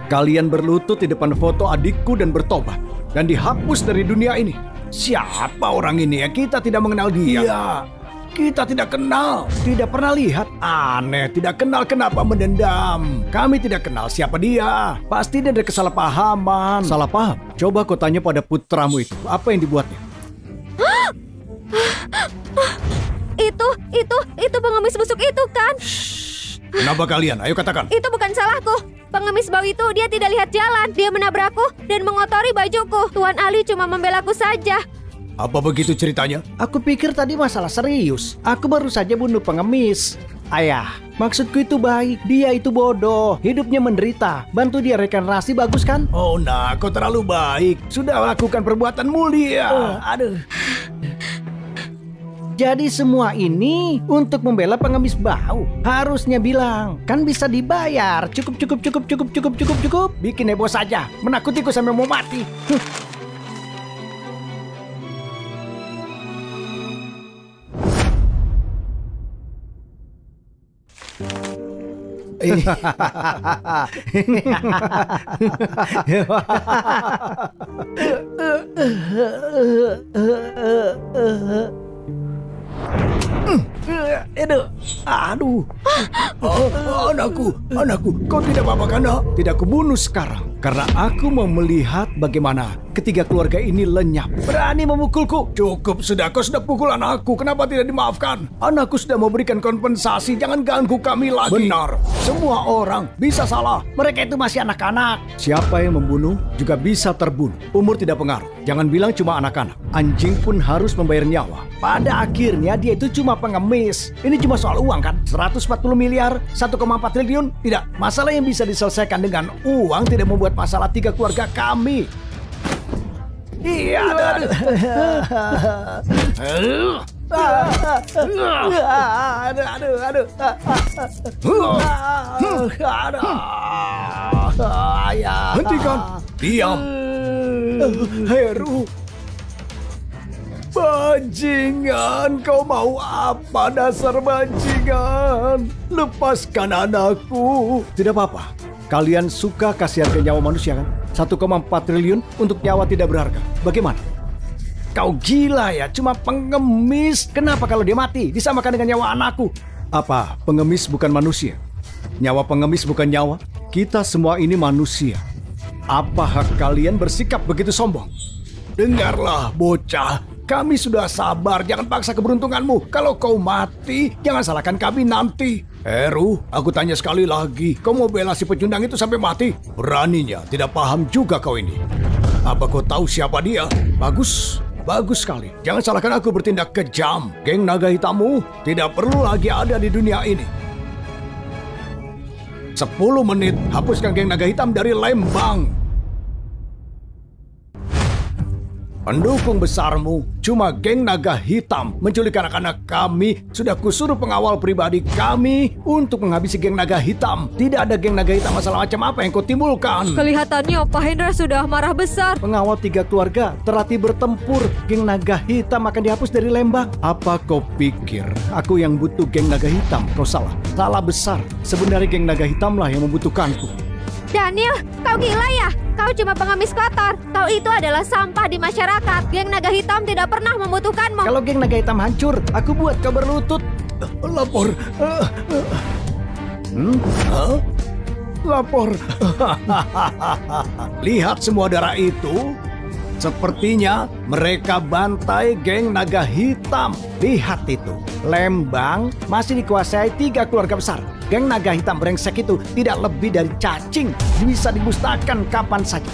Kalian berlutut di depan foto adikku dan bertobat. Dan dihapus dari dunia ini. Siapa orang ini ya? Kita tidak mengenal dia. Iya, kita tidak kenal. Tidak pernah lihat. Aneh, tidak kenal kenapa mendendam. Kami tidak kenal siapa dia. Pasti dia ada kesalahpahaman. Salah paham? Coba kau tanya pada putramu itu. Apa yang dibuatnya? Itu pengemis busuk itu kan? Kenapa kalian? Ayo katakan. Itu bukan salahku. Pengemis bau itu dia tidak lihat jalan. Dia menabrakku dan mengotori bajuku. Tuan Ali cuma membelaku saja. Apa begitu ceritanya? Aku pikir tadi masalah serius. Aku baru saja bunuh pengemis. Ayah, maksudku itu baik. Dia itu bodoh. Hidupnya menderita. Bantu dia regenerasi, bagus kan? Oh nah, kau terlalu baik. Sudah lakukan perbuatan mulia. Aduh. Jadi semua ini untuk membela pengemis bau. Harusnya bilang, kan bisa dibayar. Cukup. Bikin heboh saja. Menakutiku sampai mau mati. Aduh. Anakku, kau tidak apa-apa kan? Tidak kubunuh sekarang. Karena aku mau melihat bagaimana ketiga keluarga ini lenyap. Berani memukulku. Cukup sudah, kau sudah pukul anakku. Kenapa tidak dimaafkan? Anakku sudah memberikan kompensasi. Jangan ganggu kami lagi. Benar, semua orang bisa salah. Mereka itu masih anak-anak. Siapa yang membunuh juga bisa terbunuh. Umur tidak pengaruh. Jangan bilang cuma anak-anak. Anjing pun harus membayar nyawa. Pada akhirnya dia itu cuma pengemis. Ini cuma soal uang kan? 140 miliar, 1,4 triliun. Tidak, masalah yang bisa diselesaikan dengan uang tidak membuat masalah tiga keluarga kami. Iya, Ayah. Hentikan, diam. Heru. Bajingan, kau mau apa dasar bajingan? Lepaskan anakku. Tidak apa-apa. Kalian suka kasih harga nyawa manusia kan? 1,4 triliun untuk nyawa tidak berharga. Bagaimana? Kau gila ya, cuma pengemis. Kenapa kalau dia mati disamakan dengan nyawa anakku? Apa, pengemis bukan manusia? Nyawa pengemis bukan nyawa? Kita semua ini manusia. Apa hak kalian bersikap begitu sombong? Dengarlah, bocah. Kami sudah sabar, jangan paksa keberuntunganmu. Kalau kau mati, jangan salahkan kami nanti. Heru, aku tanya sekali lagi. Kau mau bela si pecundang itu sampai mati? Beraninya, tidak paham juga kau ini. Apa kau tahu siapa dia? Bagus, bagus sekali. Jangan salahkan aku bertindak kejam. Geng naga hitammu tidak perlu lagi ada di dunia ini. 10 menit, hapuskan geng naga hitam dari Lembang. Pendukung besarmu cuma geng naga hitam menculik anak-anak kami. Sudah kusuruh pengawal pribadi kami untuk menghabisi geng naga hitam. Tidak ada geng naga hitam, masalah macam apa yang kau timbulkan? Kelihatannya Pak Hendra sudah marah besar. Pengawal 3 keluarga terlatih bertempur. Geng naga hitam akan dihapus dari Lembang. Apa kau pikir aku yang butuh geng naga hitam? Kau salah. Salah besar. Sebenarnya geng naga hitamlah yang membutuhkanku. Daniel, kau gila ya? Kau cuma pengemis kotor. Kau itu adalah sampah di masyarakat. Geng naga hitam tidak pernah membutuhkanmu. Kalau geng naga hitam hancur, aku buat kau berlutut. Lapor. Lapor. Lihat semua darah itu. Sepertinya mereka bantai geng naga hitam. Lihat itu. Lembang masih dikuasai 3 keluarga besar. Geng naga hitam brengsek itu tidak lebih dari cacing. Bisa dimusnahkan kapan saja.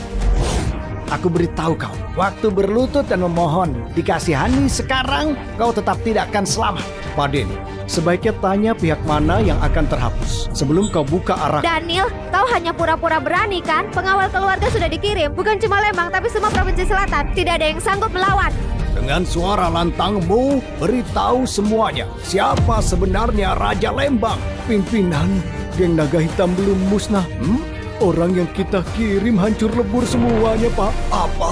Aku beritahu kau, waktu berlutut dan memohon dikasihani sekarang, kau tetap tidak akan selamat. Pak Denny, Sebaiknya tanya pihak mana yang akan terhapus sebelum kau buka arah. Daniel, kau hanya pura-pura berani kan? Pengawal keluarga sudah dikirim, bukan cuma Lembang tapi semua provinsi selatan. Tidak ada yang sanggup melawan. Dengan suara lantangmu, beritahu semuanya siapa sebenarnya Raja Lembang. Pimpinan geng naga hitam belum musnah. Orang yang kita kirim hancur lebur semuanya, Pak. Apa?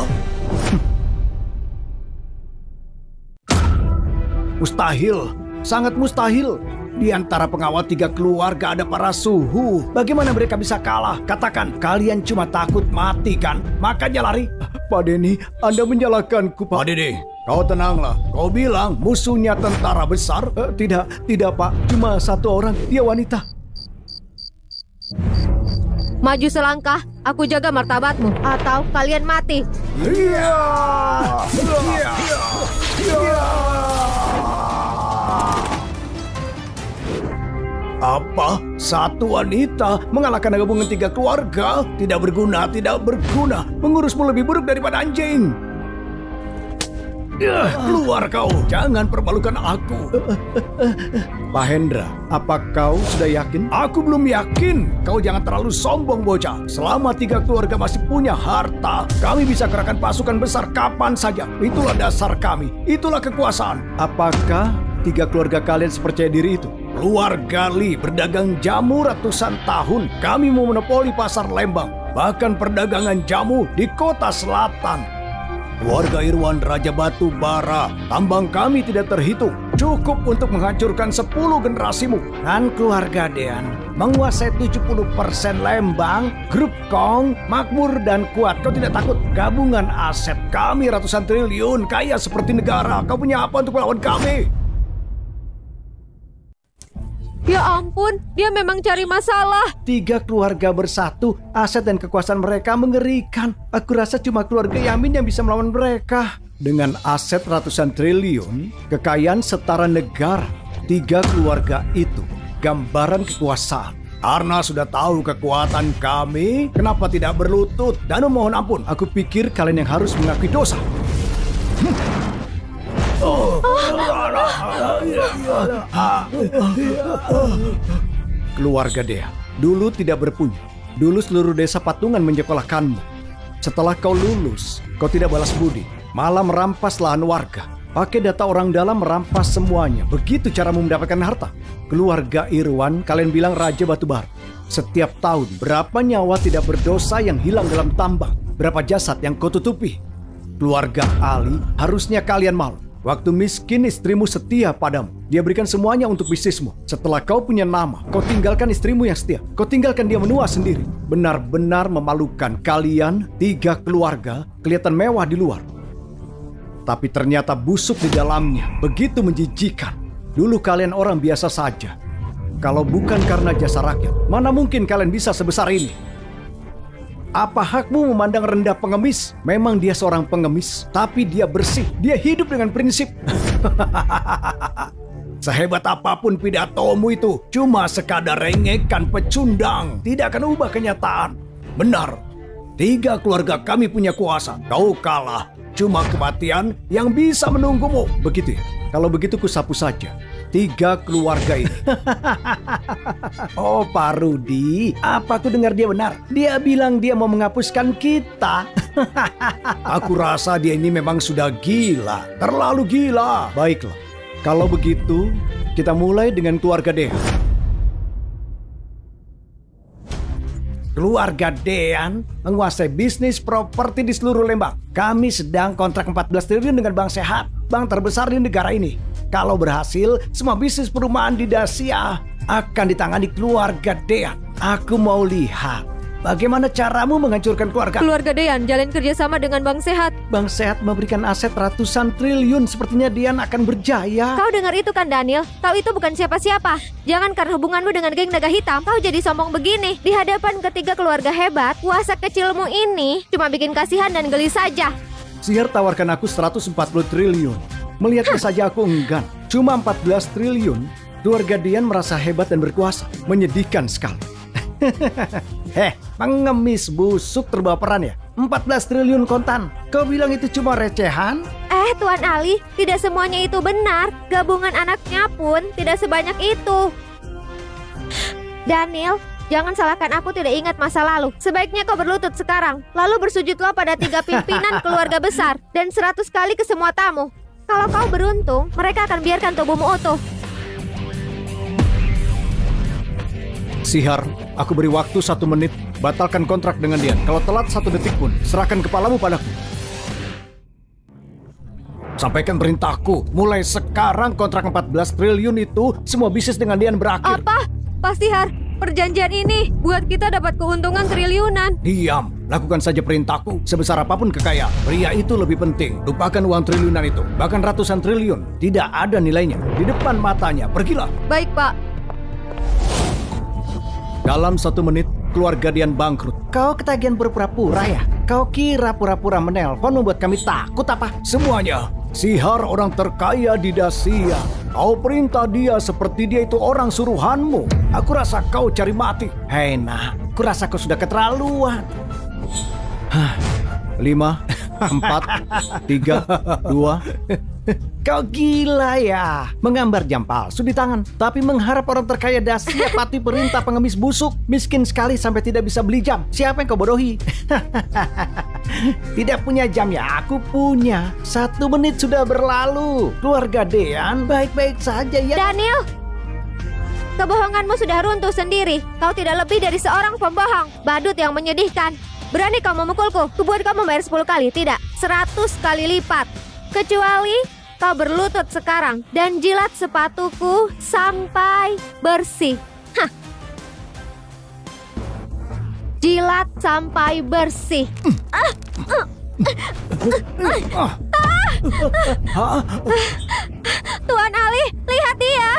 Mustahil, sangat mustahil. Di antara pengawal 3 keluarga ada para suhu. Bagaimana mereka bisa kalah? Katakan, kalian cuma takut mati kan? Makanya lari. Pak Denny, Anda menyalahkanku, Pak. Pak Denny, kau tenanglah. Kau bilang musuhnya tentara besar? Tidak, Pak. Cuma 1 orang, dia wanita. Maju selangkah, aku jaga martabatmu. Atau kalian mati. Apa? 1 wanita mengalahkan gabungan 3 keluarga? Tidak berguna, tidak berguna. Mengurusmu lebih buruk daripada anjing. Keluar kau, jangan permalukan aku. Pak Hendra, apa kau sudah yakin? Aku belum yakin. Kau jangan terlalu sombong, bocah. Selama 3 keluarga masih punya harta, kami bisa kerahkan pasukan besar kapan saja. Itulah dasar kami, itulah kekuasaan. Apakah 3 keluarga kalian sepercaya diri itu? Keluarga Lee berdagang jamu ratusan tahun. Kami memonopoli pasar Lembang, bahkan perdagangan jamu di kota selatan. Keluarga Irwan Raja Batu Bara, tambang kami tidak terhitung. Cukup untuk menghancurkan 10 generasimu. Dan keluarga Dean menguasai 70% Lembang. Grup Kong makmur dan kuat. Kau tidak takut? Gabungan aset kami ratusan triliun, kaya seperti negara. Kau punya apa untuk melawan kami? Ya ampun, dia memang cari masalah. 3 keluarga bersatu, aset dan kekuasaan mereka mengerikan. Aku rasa cuma keluarga Yamin yang bisa melawan mereka. Dengan aset ratusan triliun, kekayaan setara negara, 3 keluarga itu gambaran kekuasaan. Karena sudah tahu kekuatan kami, kenapa tidak berlutut dan memohon ampun? Aku pikir kalian yang harus mengakui dosa. Keluarga Dea dulu tidak berpunya. Dulu seluruh desa Patungan menyekolahkanmu. Setelah kau lulus, kau tidak balas budi, malah merampas lahan warga. Pakai data orang dalam merampas semuanya. Begitu caramu mendapatkan harta. Keluarga Irwan, kalian bilang Raja Batubara. Setiap tahun, berapa nyawa tidak berdosa yang hilang dalam tambang? Berapa jasad yang kau tutupi? Keluarga Ali, harusnya kalian malu. Waktu miskin istrimu setia padamu. Dia berikan semuanya untuk bisnismu. Setelah kau punya nama, kau tinggalkan istrimu yang setia. Kau tinggalkan dia menua sendiri. Benar-benar memalukan. Kalian 3 keluarga kelihatan mewah di luar, tapi ternyata busuk di dalamnya. Begitu menjijikan. Dulu kalian orang biasa saja. Kalau bukan karena jasa rakyat, mana mungkin kalian bisa sebesar ini? Apa hakmu memandang rendah pengemis? Memang dia seorang pengemis, tapi dia bersih. Dia hidup dengan prinsip. Sehebat apapun pidatomu itu, cuma sekadar rengekan pecundang. Tidak akan ubah kenyataan. Benar, 3 keluarga kami punya kuasa. Kau kalah. Cuma kematian yang bisa menunggumu. Begitu ya? Kalau begitu ku sapu saja 3 keluarga ini. Oh, Pak Rudi, apa aku dengar dia benar? Dia bilang dia mau menghapuskan kita. Aku rasa dia ini memang sudah gila. Terlalu gila. Baiklah, kalau begitu kita mulai dengan keluarga Dean. Keluarga Dean menguasai bisnis properti di seluruh Lembang. Kami sedang kontrak 14 triliun dengan Bank Sehat, bank terbesar di negara ini. Kalau berhasil, semua bisnis perumahan di Dasia akan ditangani keluarga Dean. Aku mau lihat bagaimana caramu menghancurkan keluarga. Keluarga Dean jalin kerjasama dengan Bank Sehat. Bank Sehat memberikan aset ratusan triliun. Sepertinya Dean akan berjaya. Kau dengar itu kan, Daniel? Kau itu bukan siapa-siapa. Jangan karena hubunganmu dengan geng naga hitam, kau jadi sombong begini. Di hadapan ketiga keluarga hebat, kuasa kecilmu ini cuma bikin kasihan dan geli saja. Sihir tawarkan aku 140 triliun. Melihatnya saja aku enggan. Cuma 14 triliun. Keluarga Dean merasa hebat dan berkuasa. Menyedihkan sekali. Pengemis busuk terbaperan ya? 14 triliun kontan. Kau bilang itu cuma recehan? Tuan Ali, tidak semuanya itu benar. Gabungan anaknya pun tidak sebanyak itu. Daniel, jangan salahkan aku tidak ingat masa lalu. Sebaiknya kau berlutut sekarang. Lalu bersujudlah pada 3 pimpinan keluarga besar. Dan 100 kali ke semua tamu. Kalau kau beruntung, mereka akan biarkan tubuhmu utuh. Sihar, aku beri waktu 1 menit. Batalkan kontrak dengan dia. Kalau telat 1 detik pun, serahkan kepalamu padaku. Sampaikan perintahku. Mulai sekarang kontrak 14 triliun itu semua bisnis dengan Dian berakhir. Apa? Pak Sihar, perjanjian ini buat kita dapat keuntungan triliunan. Diam. Lakukan saja perintahku. Sebesar apapun kekayaan, pria itu lebih penting. Lupakan uang triliunan itu. Bahkan ratusan triliun. Tidak ada nilainya. Di depan matanya. Pergilah. Baik, Pak. Dalam 1 menit, keluarga Dian bangkrut. Kau ketagihan berpura-pura ya? Kau kira pura-pura menelpon membuat kami takut apa? Semuanya. Sihar orang terkaya di Dacia. Kau perintah dia seperti dia itu orang suruhanmu. Aku rasa kau cari mati. Hei nak, aku rasa kau sudah keterlaluan. 5, 4, 3, 2. Kau gila ya. Menggambar jam palsu di tangan, tapi mengharap orang terkaya Dacia patuhi perintah pengemis busuk. Miskin sekali sampai tidak bisa beli jam. Siapa yang kau bodohi? Tidak punya jam ya, aku punya. 1 menit sudah berlalu. Keluarga Dean baik-baik saja ya. Daniel, kebohonganmu sudah runtuh sendiri. Kau tidak lebih dari seorang pembohong. Badut yang menyedihkan. Berani kau memukulku? Kubuat kamu bayar 10 kali. Tidak, 100 kali lipat. Kecuali kau berlutut sekarang dan jilat sepatuku sampai bersih. Hah. Jilat sampai bersih. Tuan Ali, lihat dia.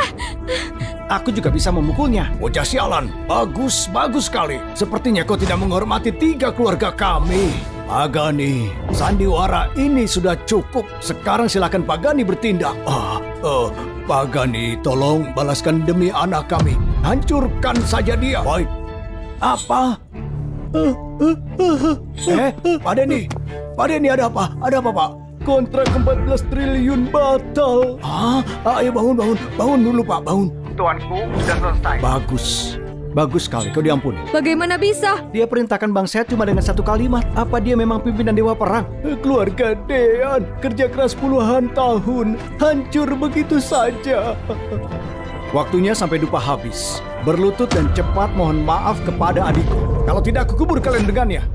Aku juga bisa memukulnya. Bocah sialan, bagus sekali. Sepertinya kau tidak menghormati 3 keluarga kami. Pagani, sandiwara ini sudah cukup. Sekarang silakan Pagani bertindak. Pagani, tolong balaskan demi anak kami. Hancurkan saja dia. Baik. Apa? Pak Denny ada apa? Ada apa, Pak? Kontrak 14 triliun batal. Ayo bangun dulu, Pak, bangun. Tuanku sudah selesai. Bagus sekali, kau diampuni. Bagaimana bisa? Dia perintahkan Bang Sehat cuma dengan 1 kalimat. Apa dia memang pimpinan Dewa Perang? Keluarga Dean, kerja keras puluhan tahun, hancur begitu saja. Waktunya sampai dupa habis. Berlutut dan cepat mohon maaf kepada adikku. Kalau tidak, aku kubur kalian dengannya.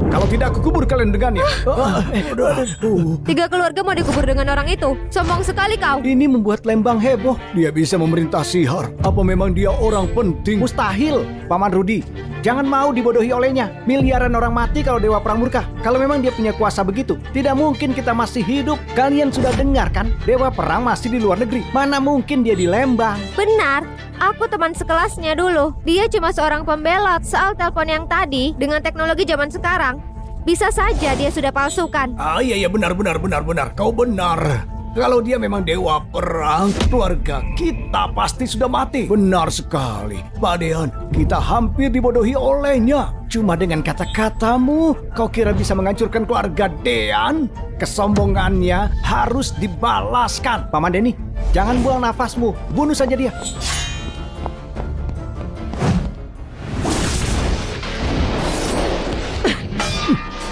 Kalau tidak, aku kubur kalian dengannya. 3 keluarga mau dikubur dengan orang itu. Sombong sekali kau. Ini membuat Lembang heboh. Dia bisa memerintah Sihar. Apa memang dia orang penting? Mustahil, Paman Rudi. Jangan mau dibodohi olehnya. Miliaran orang mati kalau Dewa Perang murka. Kalau memang dia punya kuasa begitu, tidak mungkin kita masih hidup. Kalian sudah dengar kan? Dewa Perang masih di luar negeri. Mana mungkin dia di Lembang? Benar, aku teman sekelasnya dulu. Dia cuma seorang pembelot. Soal telepon yang tadi, dengan teknologi zaman sekarang, bisa saja dia sudah palsukan. Iya, benar. Kau benar. Kalau dia memang Dewa Perang, keluarga kita pasti sudah mati. Benar sekali. Pak Dean, kita hampir dibodohi olehnya. Cuma dengan kata-katamu, kau kira bisa menghancurkan keluarga Dean? Kesombongannya harus dibalaskan. Paman Denny, jangan buang nafasmu. Bunuh saja dia.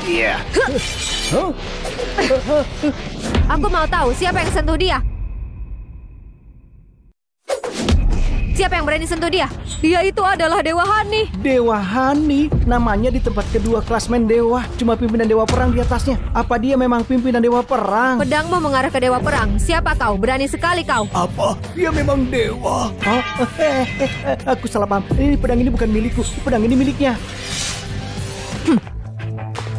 Iya. Aku mau tahu siapa yang sentuh dia. Siapa yang berani sentuh dia? Dia itu adalah Dewa Hani. Dewa Hani? Namanya di tempat kedua klasmen Dewa. Cuma pimpinan Dewa Perang di atasnya. Apa dia memang pimpinan Dewa Perang? Pedangmu mengarah ke Dewa Perang. Siapa kau? Berani sekali kau. Apa? Dia memang dewa. Aku salah paham. Ini pedang ini bukan milikku. Pedang ini miliknya.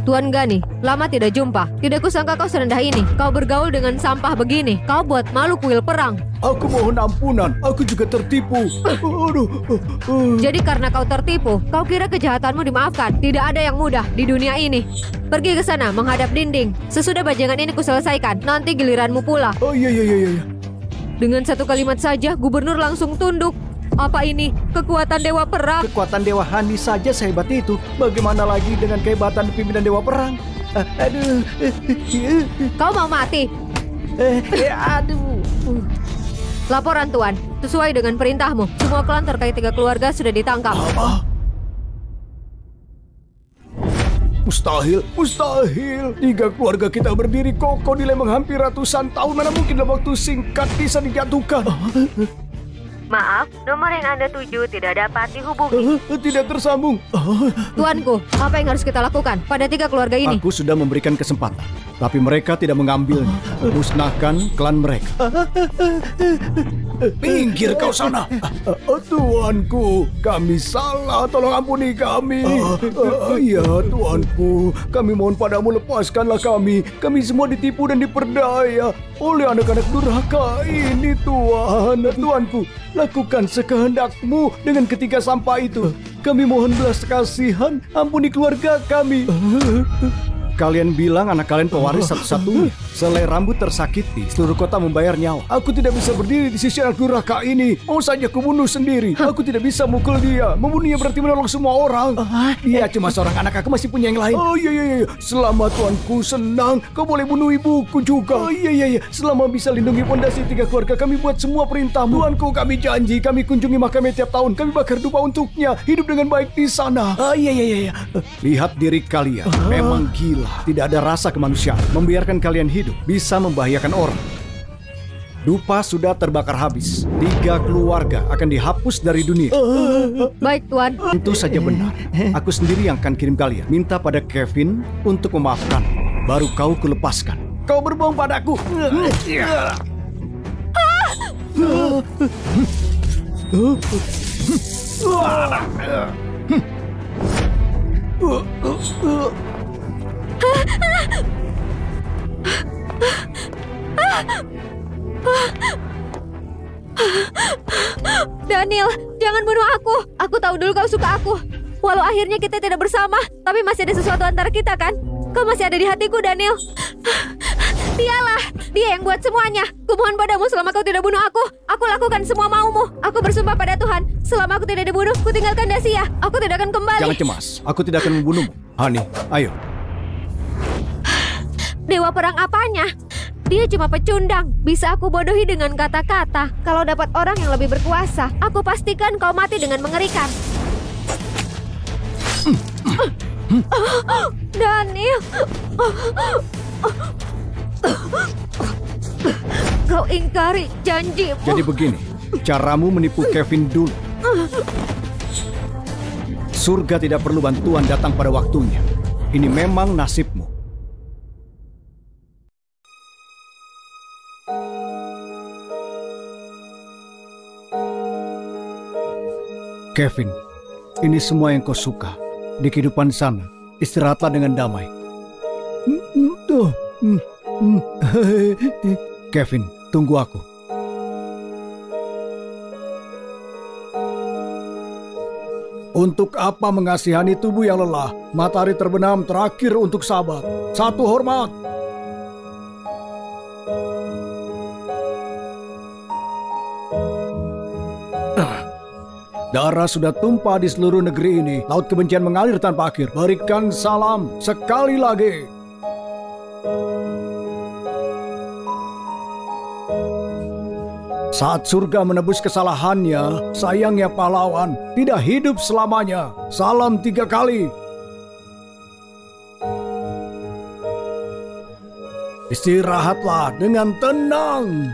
Tuan Gani, lama tidak jumpa. Tidak kusangka kau serendah ini. Kau bergaul dengan sampah begini. Kau buat malu kuil perang. Aku mohon ampunan. Aku juga tertipu. Jadi karena kau tertipu, kau kira kejahatanmu dimaafkan. Tidak ada yang mudah di dunia ini. Pergi ke sana menghadap dinding. Sesudah bajangan ini kuselesaikan. Nanti giliranmu pula. Iya. Dengan 1 kalimat saja, gubernur langsung tunduk. Apa ini? Kekuatan Dewa Perang? Kekuatan Dewa Hani saja sehebat itu. Bagaimana lagi dengan kehebatan pimpinan Dewa Perang? Aduh. Kau mau mati? Aduh. Laporan Tuan, sesuai dengan perintahmu, semua klan terkait 3 keluarga sudah ditangkap. Apa? Mustahil, mustahil. 3 keluarga kita berdiri kokoh di Lembang hampir ratusan tahun. Mana mungkin dalam waktu singkat bisa dijatuhkan? Maaf, nomor yang Anda tuju tidak dapat dihubungi. Tidak tersambung. Tuanku, apa yang harus kita lakukan pada 3 keluarga ini? Aku sudah memberikan kesempatan, tapi mereka tidak mengambilnya. Musnahkan klan mereka. Pinggir kau sana. Tuanku, kami salah. Tolong ampuni kami. Iya, tuanku. Kami mohon padamu, lepaskanlah kami. Kami semua ditipu dan diperdaya oleh anak-anak durhaka ini, Tuan. Tuanku, lakukan sekehendakmu dengan ketiga sampah itu. Kami mohon belas kasihan. Ampuni keluarga kami. Kalian bilang anak kalian pewaris satu-satunya. Selai rambut tersakiti, seluruh kota membayar nyawa. Aku tidak bisa berdiri di sisi anak durhaka ini. Mau saja kubunuh sendiri. Aku tidak bisa mukul dia. Membunuhnya berarti menolong semua orang. Dia cuma seorang anak, aku masih punya yang lain. Oh iya. Selamat tuanku, senang. Kau boleh bunuh ibuku juga. Oh iya. Selama bisa lindungi fondasi 3 keluarga, kami buat semua perintahmu. Tuanku, kami janji. Kami kunjungi makamnya tiap tahun. Kami bakar dupa untuknya. Hidup dengan baik di sana. Iya. Lihat diri kalian. Memang gila. Tidak ada rasa kemanusiaan. Membiarkan kalian hidup bisa membahayakan orang. Dupa sudah terbakar habis. 3 keluarga akan dihapus dari dunia. Baik, Tuan. Tentu saja benar. Aku sendiri yang akan kirim kalian. Minta pada Kevin untuk memaafkan. Baru kau kulepaskan. Kau berbohong padaku. Daniel, jangan bunuh aku. Aku tahu dulu kau suka aku. Walau akhirnya kita tidak bersama, tapi masih ada sesuatu antara kita kan? Kau masih ada di hatiku, Daniel. Dia yang buat semuanya. Kumohon padamu selama kau tidak bunuh aku lakukan semua maumu. Aku bersumpah pada Tuhan, selama aku tidak dibunuh, ku tinggalkan Dacia. Aku tidak akan kembali. Jangan cemas, aku tidak akan membunuhmu. Hani, ayo. Dewa perang apanya? Dia cuma pecundang. Bisa aku bodohi dengan kata-kata. Kalau dapat orang yang lebih berkuasa, aku pastikan kau mati dengan mengerikan. Daniel, kau ingkari janjimu. Jadi begini, caramu menipu Kevin dulu. Surga tidak perlu bantuan datang pada waktunya. Ini memang nasibmu. Kevin, ini semua yang kau suka. Di kehidupan sana, istirahatlah dengan damai. Kevin, tunggu aku. Untuk apa mengasihani tubuh yang lelah? Matahari terbenam terakhir untuk sahabat. Satu hormat. Darah sudah tumpah di seluruh negeri ini. Laut kebencian mengalir tanpa akhir. Berikan salam sekali lagi. Saat surga menebus kesalahannya, sayangnya pahlawan tidak hidup selamanya. Salam 3 kali. Istirahatlah dengan tenang.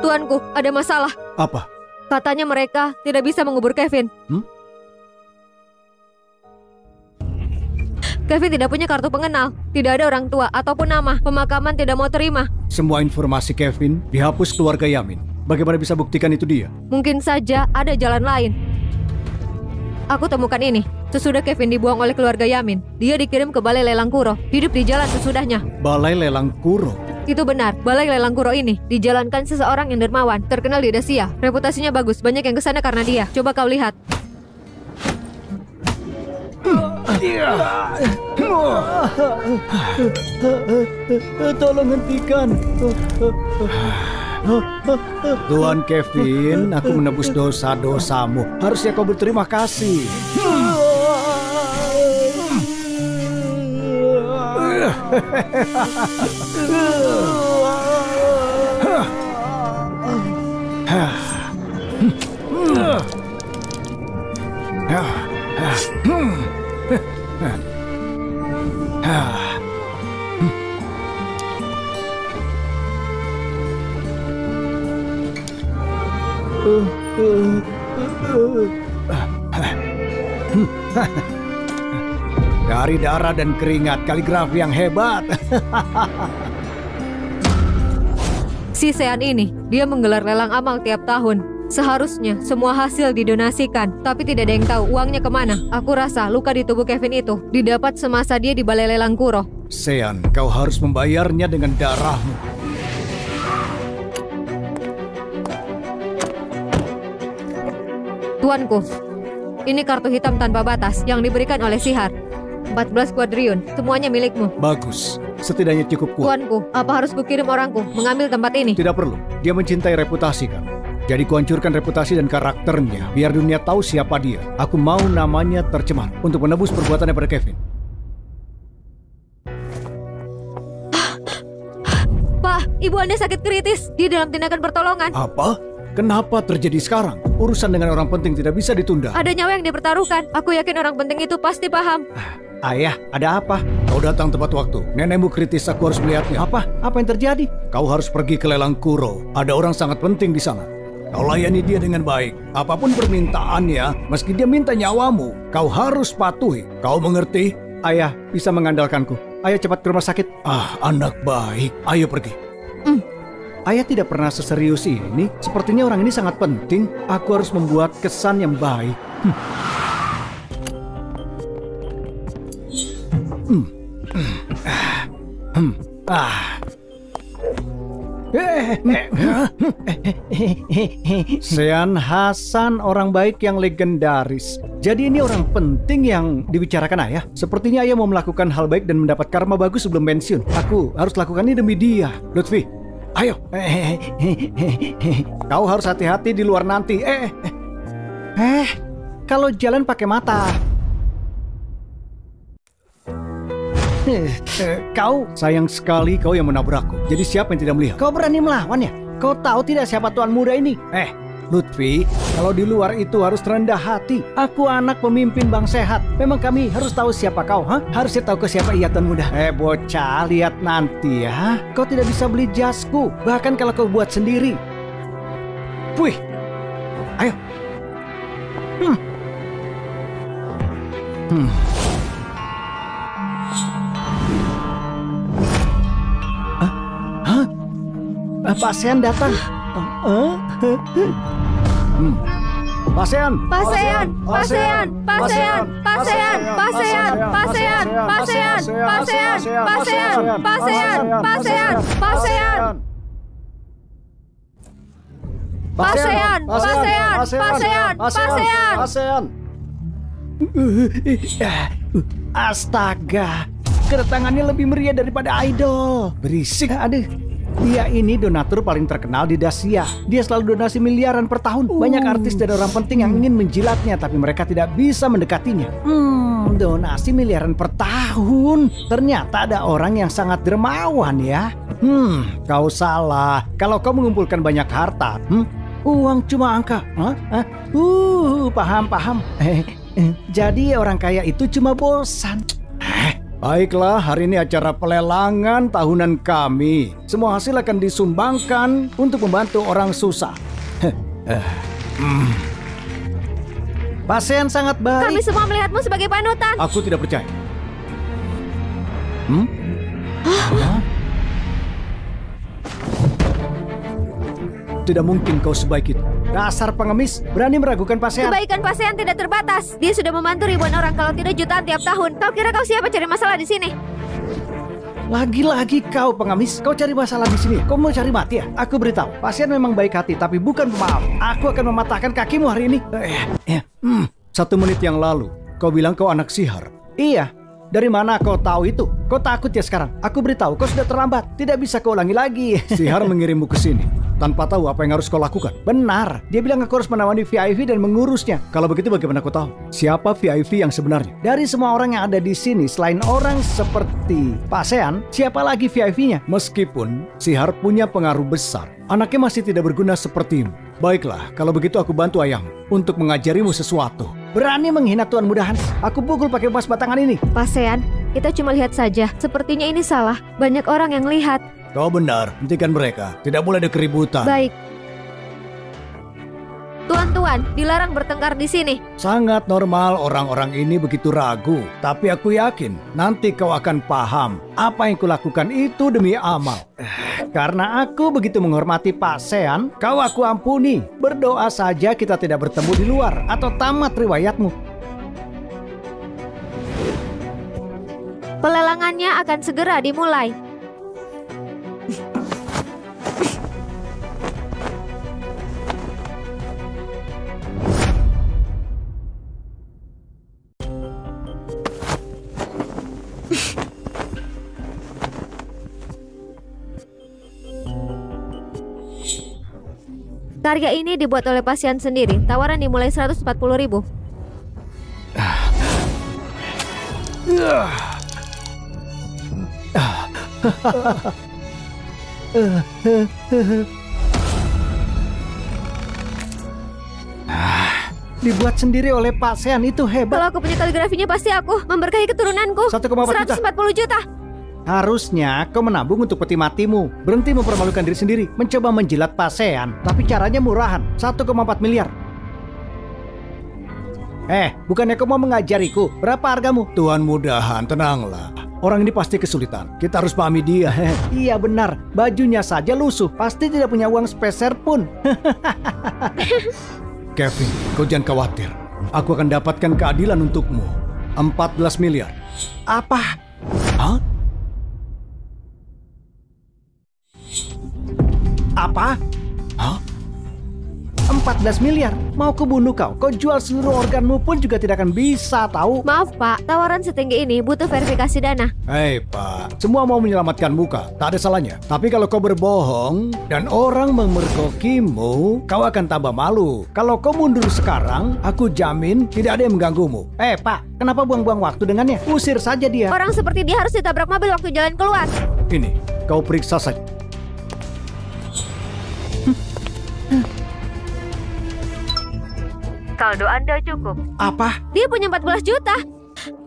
Tuanku, ada masalah. Apa? Katanya mereka tidak bisa mengubur Kevin. Kevin tidak punya kartu pengenal. Tidak ada orang tua ataupun nama. Pemakaman tidak mau terima. Semua informasi Kevin dihapus keluarga Yamin. Bagaimana bisa buktikan itu dia? Mungkin saja ada jalan lain. Aku temukan ini. Sesudah Kevin dibuang oleh keluarga Yamin, dia dikirim ke Balai Lelang Kuro. Hidup di jalan sesudahnya. Balai Lelang Kuro? Itu benar, Balai Lelang Kuro ini dijalankan seseorang yang dermawan, terkenal di Dacia. Reputasinya bagus, banyak yang kesana karena dia. Coba kau lihat. Tolong hentikan. Tuan Kevin, aku menebus dosa-dosamu. Harusnya kau berterima kasih. Dari darah dan keringat, kaligrafi yang hebat. Si Sean ini, dia menggelar lelang amal tiap tahun. Seharusnya semua hasil didonasikan, tapi tidak ada yang tahu uangnya kemana. Aku rasa luka di tubuh Kevin itu didapat semasa dia di balai lelang Kuro. Sean, kau harus membayarnya dengan darahmu. Tuanku, ini kartu hitam tanpa batas yang diberikan oleh Sihar. 14 kuadriun, semuanya milikmu. Bagus, setidaknya cukup kuat. Tuanku, apa harus kukirim orangku mengambil tempat ini? Tidak perlu, dia mencintai reputasi kan. Jadi kuhancurkan reputasi dan karakternya, biar dunia tahu siapa dia. Aku mau namanya tercemar untuk menebus perbuatannya pada Kevin. Pak, ibu Anda sakit kritis. Dia dalam tindakan pertolongan. Apa? Kenapa terjadi sekarang? Urusan dengan orang penting tidak bisa ditunda. Ada nyawa yang dipertaruhkan. Aku yakin orang penting itu pasti paham. Ayah, ada apa? Kau datang tepat waktu. Nenekmu kritis, aku harus melihatnya. Apa? Apa yang terjadi? Kau harus pergi ke lelang Kuro. Ada orang sangat penting di sana. Kau layani dia dengan baik. Apapun permintaannya, meski dia minta nyawamu, kau harus patuhi. Kau mengerti? Ayah bisa mengandalkanku. Ayo cepat ke rumah sakit. Anak baik. Ayo pergi. Ayah tidak pernah seserius ini. Sepertinya orang ini sangat penting. Aku harus membuat kesan yang baik. Sean Hasan, orang baik yang legendaris. Jadi ini orang penting yang dibicarakan ayah. Sepertinya ayah mau melakukan hal baik dan mendapat karma bagus sebelum pensiun. Aku harus lakukan ini demi dia. Lutfi, ayo. Kau harus hati-hati di luar nanti. Kalau jalan pakai mata. Kau, sayang sekali kau yang menabrakku. Jadi siapa yang tidak melihat? Kau berani melawannya? Kau tahu tidak siapa tuan muda ini? Lutfi, kalau di luar itu harus rendah hati. Aku anak pemimpin Bang Sehat. Memang kami harus tahu siapa kau, Harusnya tahu ke siapa ia tuan muda. Bocah, lihat nanti ya. Kau tidak bisa beli jasku, bahkan kalau kau buat sendiri. Wih, ayo. Pak Sean datang. Pak Sean. Pak Sean, Pak Sean, Pak Sean, Pak Sean, Pak Sean, Pak Sean, Pak Sean, Pak Sean, Pak Sean, Pak Sean, Pak Sean, Pak Sean. Pak Sean, Pak Sean, Pak Sean, Pak Sean. Astaga, kedatangannya lebih meriah daripada idol. Berisik. Aduh. Dia ini donatur paling terkenal di Dacia. Dia selalu donasi miliaran per tahun. Banyak artis dan orang penting yang ingin menjilatnya, tapi mereka tidak bisa mendekatinya. Donasi miliaran per tahun. Ternyata ada orang yang sangat dermawan ya. Kau salah. Kalau kau mengumpulkan banyak harta, uang cuma angka. Paham. Jadi orang kaya itu cuma bosan. Baiklah, hari ini acara pelelangan tahunan kami. Semua hasil akan disumbangkan untuk membantu orang susah. Pasien sangat baik. Kami semua melihatmu sebagai panutan. Aku tidak percaya. Tidak mungkin kau sebaik itu. Dasar pengemis, berani meragukan pasien. Kebaikan pasien tidak terbatas. Dia sudah membantu ribuan orang, kalau tidak jutaan tiap tahun. Kau kira kau siapa cari masalah di sini? Lagi-lagi kau pengemis, kau cari masalah di sini. Kau mau cari mati ya? Aku beritahu, pasien memang baik hati, tapi bukan pemaaf. Aku akan mematahkan kakimu hari ini. 1 menit yang lalu, kau bilang kau anak Sihar. Iya. Dari mana kau tahu itu? Kau takut ya sekarang? Aku beritahu, kau sudah terlambat. Tidak bisa kau ulangi lagi. Sihar mengirimmu ke sini. tanpa tahu apa yang harus kau lakukan? Benar, dia bilang aku harus menawani VIP dan mengurusnya. Kalau begitu bagaimana kau tahu? Siapa VIP yang sebenarnya? Dari semua orang yang ada di sini, selain orang seperti Pak Sean, siapa lagi VIP-nya? Meskipun Sihar punya pengaruh besar, anaknya masih tidak berguna sepertimu. Baiklah, kalau begitu aku bantu ayahmu untuk mengajarimu sesuatu. Berani menghina Tuan Muda Hans? Aku pukul pakai emas batangan ini. Pak Sean, kita cuma lihat saja. Sepertinya ini salah. Banyak orang yang lihat. Kau benar, hentikan mereka. Tidak boleh ada keributan. Baik. Tuan-tuan, dilarang bertengkar di sini. Sangat normal orang-orang ini begitu ragu. Tapi aku yakin nanti kau akan paham apa yang kulakukan itu demi amal. Karena aku begitu menghormati Pak Sean, kau aku ampuni. Berdoa saja kita tidak bertemu di luar atau tamat riwayatmu. Pelelangannya akan segera dimulai. Karya ini dibuat oleh pasien sendiri. Tawaran dimulai 140.000. Dibuat sendiri oleh Pak Sean, itu hebat. Kalau aku punya kaligrafinya pasti aku memberkahi keturunanku. 1,4 juta. 140 juta. Harusnya kau menabung untuk peti matimu. Berhenti mempermalukan diri sendiri, mencoba menjilat Pak Sean. Tapi caranya murahan, 1,4 miliar. Bukannya kau mau mengajariku? Berapa hargamu? Tuan Muda Hans, tenanglah. Orang ini pasti kesulitan. Kita harus pahami dia. Iya benar, bajunya saja lusuh. Pasti tidak punya uang sepeser pun. Kevin, kau jangan khawatir. Aku akan dapatkan keadilan untukmu. 14 miliar. Apa? Hah? Apa? Hah? 14 miliar? Mau kubunuh kau? Kau jual seluruh organmu pun juga tidak akan bisa, tahu? Maaf Pak, tawaran setinggi ini butuh verifikasi dana. Hei Pak, semua mau menyelamatkan muka, tak ada salahnya. Tapi kalau kau berbohong dan orang memergokimu, kau akan tambah malu. Kalau kau mundur sekarang, aku jamin tidak ada yang mengganggumu. Pak, kenapa buang-buang waktu dengannya? Usir saja dia. Orang seperti dia harus ditabrak mobil waktu jalan keluar. Ini, kau periksa saja. Saldo Anda cukup. Apa? Dia punya 14 juta.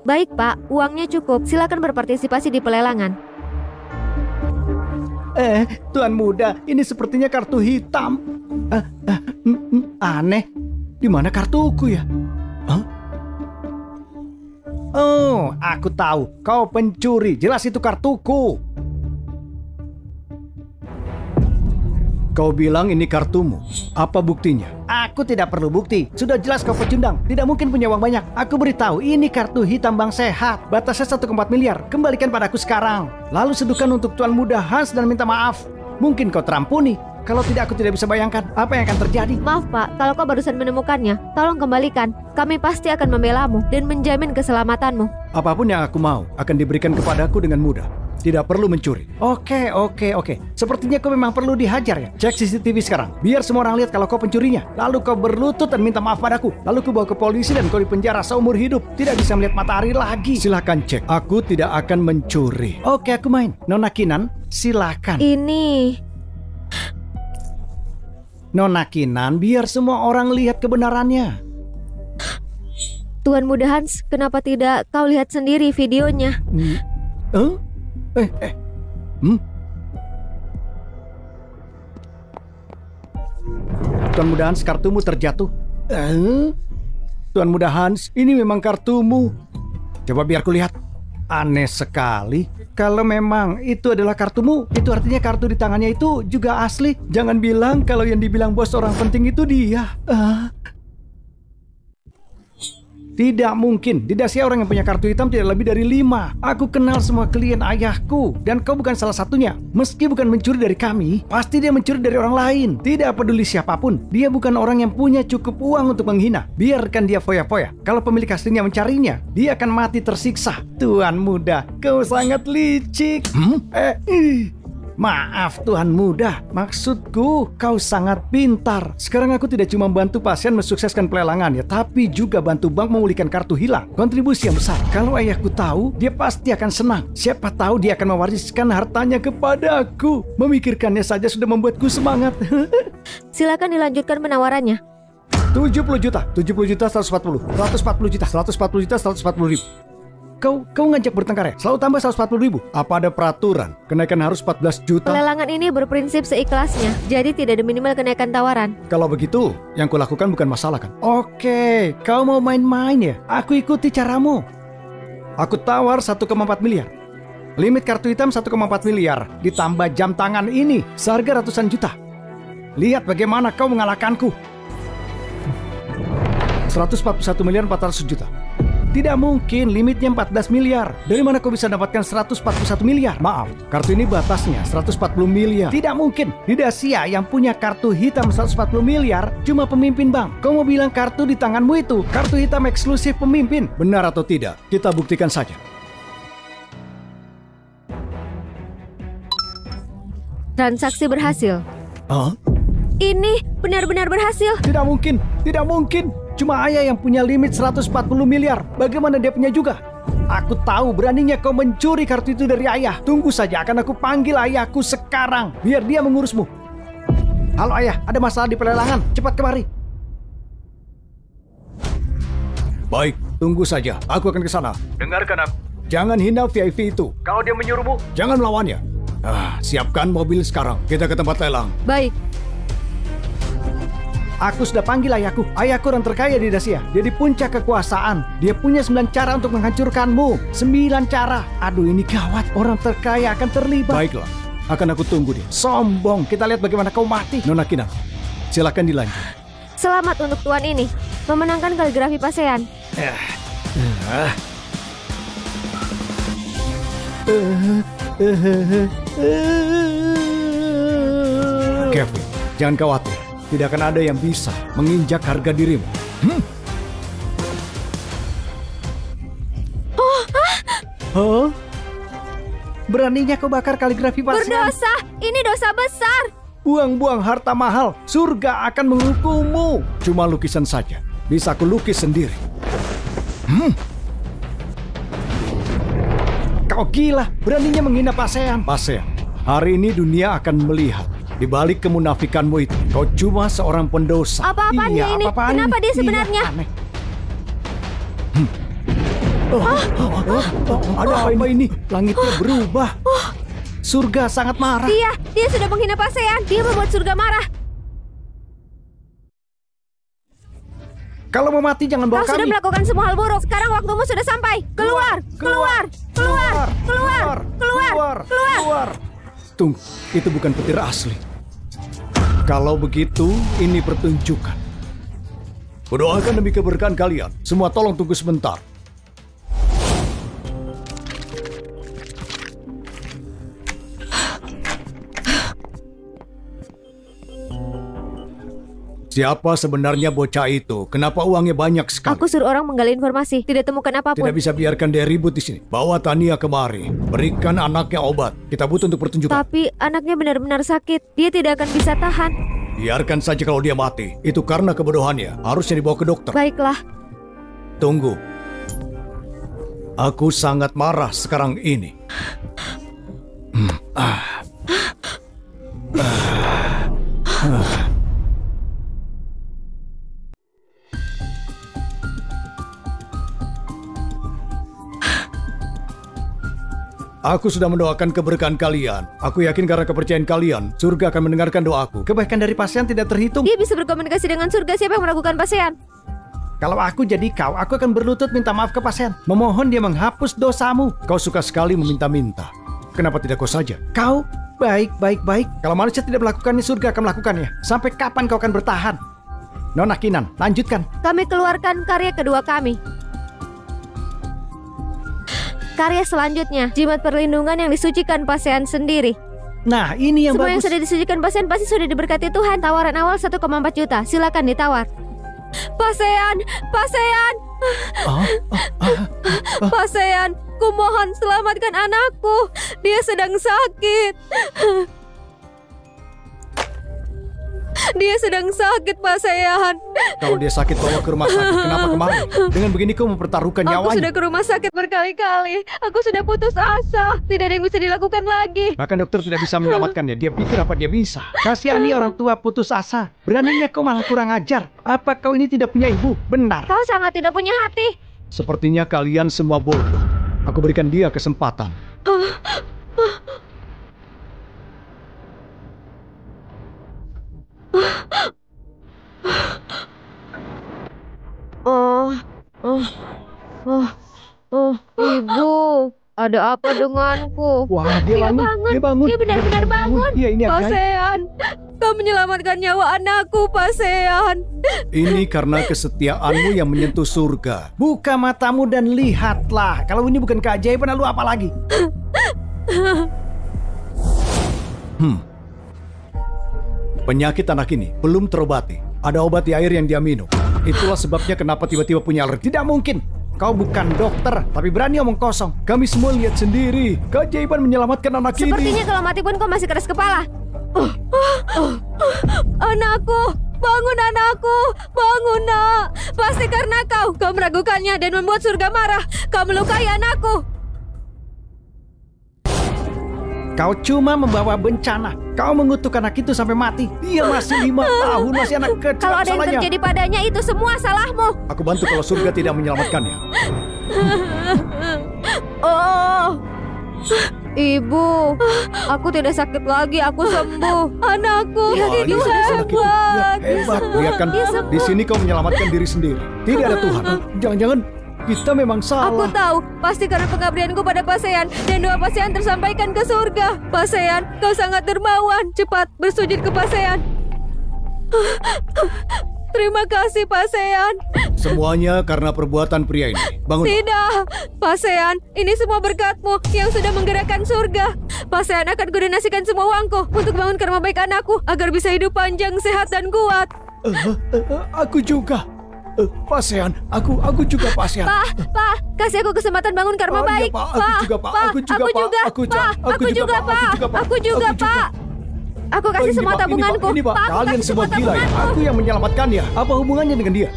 Baik Pak, uangnya cukup. Silakan berpartisipasi di pelelangan. Tuan Muda, ini sepertinya kartu hitam. Aneh. Di mana kartuku ya? Hah? Oh, aku tahu. Kau pencuri. Jelas itu kartuku. Kau bilang ini kartumu. Apa buktinya? Aku tidak perlu bukti. Sudah jelas kau pecundang. Tidak mungkin punya uang banyak. Aku beritahu, ini kartu hitam Bank Sehat. Batasnya 1,4 miliar. Kembalikan padaku sekarang. Lalu seduhkan untuk Tuan Muda Hans dan minta maaf. Mungkin kau terampuni. Kalau tidak, aku tidak bisa bayangkan apa yang akan terjadi. Maaf Pak, kalau kau barusan menemukannya, tolong kembalikan. Kami pasti akan membelamu dan menjamin keselamatanmu. Apapun yang aku mau akan diberikan kepadaku dengan mudah. Tidak perlu mencuri. Oke. Sepertinya kau memang perlu dihajar ya. Cek CCTV sekarang. Biar semua orang lihat kalau kau pencurinya. Lalu kau berlutut dan minta maaf padaku. Lalu kau bawa ke polisi dan kau dipenjara seumur hidup. Tidak bisa melihat matahari lagi. Silahkan cek. Aku tidak akan mencuri. Oke, aku main. Nona Kinan, silakan. Ini... Nona Kinan, biar semua orang lihat kebenarannya. Tuan Muda Hans, kenapa tidak kau lihat sendiri videonya? Tuan Muda Hans, kartumu terjatuh. Tuan Muda Hans, ini memang kartumu. Coba biar ku lihat. Aneh sekali. Kalau memang itu adalah kartumu, itu artinya kartu di tangannya itu juga asli. Jangan bilang kalau yang dibilang bos orang penting itu dia. Tidak mungkin. Di Dacia orang yang punya kartu hitam tidak lebih dari 5. Aku kenal semua klien ayahku. Dan kau bukan salah satunya. Meski bukan mencuri dari kami, pasti dia mencuri dari orang lain. Tidak peduli siapapun. Dia bukan orang yang punya cukup uang untuk menghina. Biarkan dia foya-foya. Kalau pemilik aslinya mencarinya, dia akan mati tersiksa. Tuan Muda, kau sangat licik. Maaf Tuan Muda, maksudku kau sangat pintar. Sekarang aku tidak cuma bantu pasien mensukseskan pelelangan ya, tapi juga bantu bank memulihkan kartu hilang. Kontribusi yang besar. Kalau ayahku tahu, dia pasti akan senang. Siapa tahu dia akan mewariskan hartanya kepadaku. Memikirkannya saja sudah membuatku semangat. Silakan dilanjutkan penawarannya. 70 juta, 70 juta 140, 140 juta, 140 juta 140 ribu. Kau ngajak bertengkar ya? Selalu tambah 140 ribu. Apa ada peraturan? Kenaikan harus 14 juta. Pelelangan ini berprinsip seikhlasnya, jadi tidak ada minimal kenaikan tawaran. Kalau begitu, yang kulakukan bukan masalah kan? Oke, kau mau main-main ya? Aku ikuti caramu. Aku tawar 1,4 miliar. Limit kartu hitam 1,4 miliar. Ditambah jam tangan ini, seharga ratusan juta. Lihat bagaimana kau mengalahkanku. 141 miliar 400 juta. Tidak mungkin, limitnya 14 miliar. Dari mana kau bisa dapatkan 141 miliar? Maaf, kartu ini batasnya 140 miliar. Tidak mungkin. Di Dacia yang punya kartu hitam 140 miliar cuma pemimpin bank. Kau mau bilang kartu di tanganmu itu kartu hitam eksklusif pemimpin? Benar atau tidak? Kita buktikan saja. Transaksi berhasil. Hah? Ini benar-benar berhasil. Tidak mungkin, tidak mungkin. Cuma ayah yang punya limit 140 miliar. Bagaimana dia punya juga? Aku tahu beraninya kau mencuri kartu itu dari ayah. Tunggu saja, akan aku panggil ayahku sekarang. Biar dia mengurusmu. Halo ayah, ada masalah di pelelangan. Cepat kemari. Baik, tunggu saja. Aku akan ke sana. Dengarkan aku. Jangan hina VIP itu. Kalau dia menyuruhmu, jangan melawannya. Siapkan mobil sekarang. Kita ke tempat lelang. Baik. Aku sudah panggil ayahku. Ayahku orang terkaya di Dacia. Dia di puncak kekuasaan. Dia punya 9 cara untuk menghancurkanmu. 9 cara. Aduh, ini gawat. Orang terkaya akan terlibat. Baiklah, akan aku tunggu dia. Sombong. Kita lihat bagaimana kau mati. Nona Kinan, silakan dilanjut. Selamat untuk tuan ini memenangkan kaligrafi pasean. Kevin, jangan khawatir. Tidak akan ada yang bisa menginjak harga dirimu. Beraninya kau bakar kaligrafi pasean? Berdosa! Ini dosa besar! Buang-buang harta mahal. Surga akan menghukummu. Cuma lukisan saja. Bisa aku lukis sendiri. Kau gila. Beraninya menghina pasean. Pasean, hari ini dunia akan melihat. Di balik kemunafikanmu itu, kau cuma seorang pendosa. Apa-apaan dia ini? Kenapa dia sebenarnya? Ada apa ini? Langitnya berubah. Surga sangat marah. Dia sudah menghina pasean. Dia membuat surga marah. Kalau mau mati jangan bawa Kau kami. sudah melakukan semua hal buruk. Sekarang waktumu sudah sampai. Keluar! Keluar! Keluar! Keluar! Keluar! Keluar! Tunggu, itu bukan petir asli. Kalau begitu, ini pertunjukan. Kudoakan demi keberkahan kalian. Semua tolong tunggu sebentar. Siapa sebenarnya bocah itu? Kenapa uangnya banyak sekali? Aku suruh orang menggali informasi. Tidak temukan apapun. Tidak bisa biarkan dia ribut di sini. Bawa Tania kemari. Berikan anaknya obat. Kita butuh untuk pertunjukan. Tapi anaknya benar-benar sakit. Dia tidak akan bisa tahan. Biarkan saja kalau dia mati. Itu karena kebodohannya. Harusnya dibawa ke dokter. Baiklah. Tunggu. Aku sangat marah sekarang ini. Aku sudah mendoakan keberkahan kalian. Aku yakin karena kepercayaan kalian, surga akan mendengarkan doaku. Kebaikan dari pasean tidak terhitung. Dia bisa berkomunikasi dengan surga. Siapa yang meragukan pasean? Kalau aku jadi kau, aku akan berlutut minta maaf ke pasean. Memohon dia menghapus dosamu. Kau suka sekali meminta-minta. Kenapa tidak kau saja? Kau baik. Kalau manusia tidak melakukannya, surga akan melakukannya. Sampai kapan kau akan bertahan? Nona Kinan, lanjutkan. Kami keluarkan karya kedua kami. Karya selanjutnya, jimat perlindungan yang disucikan pasean sendiri. Nah, ini yang Semua bagus. yang sudah disucikan pasean pasti sudah diberkati Tuhan. Tawaran awal 1,4 juta. Silakan ditawar. Pasean. Pasean. Kumohon selamatkan anakku. Dia sedang sakit. Dia sedang sakit, Pak Sean. Kalau dia sakit bawa ke rumah sakit. Kenapa kemari? Dengan begini kau mempertaruhkan nyawanya. Aku sudah ke rumah sakit berkali-kali. Aku sudah putus asa. Tidak ada yang bisa dilakukan lagi. Bahkan dokter tidak bisa menyelamatkannya. Dia pikir apa dia bisa. Kasihani orang tua putus asa. Beraninya kau malah kurang ajar. Apa kau ini tidak punya ibu? Benar. Kau sangat tidak punya hati. Sepertinya kalian semua bodoh. Aku berikan dia kesempatan. Ibu, ada apa denganku? Wah, dia bangun. Dia bangun. Dia benar-benar bangun. Iya, ini Pak ajaib. Sean, kau menyelamatkan nyawa anakku, Pak Sean. Ini karena kesetiaanmu yang menyentuh surga. Buka matamu dan lihatlah. Kalau ini bukan keajaiban, lalu apa lagi? Penyakit anak ini belum terobati. Ada obat di air yang dia minum. Itulah sebabnya kenapa tiba-tiba punya alergi. Tidak mungkin. Kau bukan dokter, tapi berani omong kosong. Kami semua lihat sendiri. Keajaiban menyelamatkan anak ini. Sepertinya kalau mati pun kau masih keras kepala. Anakku, bangun anakku, bangun nak. Pasti karena kau meragukannya dan membuat surga marah. Kau melukai anakku. Kau cuma membawa bencana. Kau mengutuk anak itu sampai mati. Dia masih 5 tahun, masih anak kecil. Kalau ada yang salahnya. terjadi padanya itu semua salahmu. Aku bantu kalau surga tidak menyelamatkannya. Oh, Ibu, aku tidak sakit lagi, aku sembuh. Anakku, Wah, itu iya, anak itu. hebat. Hebat. Biarkan Dia sembuh. di sini kau menyelamatkan diri sendiri. Tidak ada Tuhan. Jangan-jangan kita memang Aku salah. tahu, pasti karena pengabdianku pada Pak Sean dan doa Pak Sean tersampaikan ke surga. Pak Sean, kau sangat dermawan. Cepat bersujud ke Pak Sean. Terima kasih Pak Sean. Semuanya karena perbuatan pria ini. Bangun. Tidak, Pak Sean, ini semua berkatmu yang sudah menggerakkan surga. Pak Sean akan kudonasikan semua uangku untuk bangun rumah baik anakku agar bisa hidup panjang, sehat dan kuat. Aku juga. Pak Sean, aku juga Pak Sean. Pak, kasih aku kesempatan bangun karma Oh, iya, baik. Pak. Aku juga, Pak. Aku juga, Pak. Aku juga, Pak. Aku kasih semua tabunganku. Ini, Pak. Pak, aku Kalian kasih semua semua gila ya. tabunganku. Aku yang menyelamatkannya. Apa hubungannya dengan dia?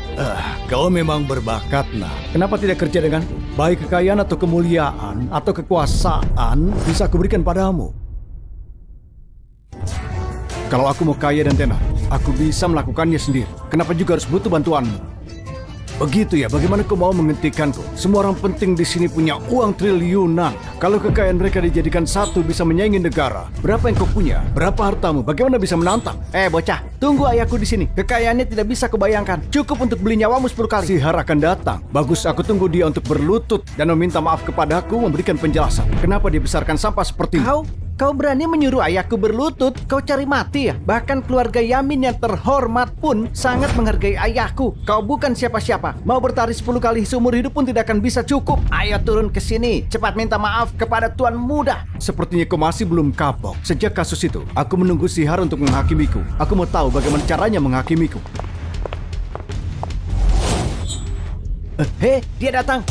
Kau memang berbakat, nah. Kenapa tidak kerja dengan baik kekayaan atau kemuliaan atau kekuasaan bisa aku berikan padamu? Kalau aku mau kaya dan tenar, aku bisa melakukannya sendiri. Kenapa juga harus butuh bantuanmu? Begitu ya, bagaimana kau mau menghentikanku? Semua orang penting di sini punya uang triliunan. Kalau kekayaan mereka dijadikan satu bisa menyaingi negara. Berapa yang kau punya? Berapa hartamu? Bagaimana bisa menantang? Bocah, tunggu ayahku di sini. Kekayaannya tidak bisa kubayangkan. Cukup untuk beli nyawamu 10 kali. Sihar akan datang. Bagus, aku tunggu dia untuk berlutut dan meminta maaf kepadaku, memberikan penjelasan. Kenapa dia besarkan sampah seperti ini? Kau berani menyuruh ayahku berlutut? Kau cari mati ya? Bahkan keluarga Yamin yang terhormat pun sangat menghargai ayahku. Kau bukan siapa-siapa. Mau bertari 10 kali seumur hidup pun tidak akan bisa cukup. Ayo turun ke sini. Cepat minta maaf kepada Tuan Muda. Sepertinya kau masih belum kapok. Sejak kasus itu, aku menunggu Sihar untuk menghakimiku. Aku mau tahu bagaimana caranya menghakimiku. Hei, dia datang.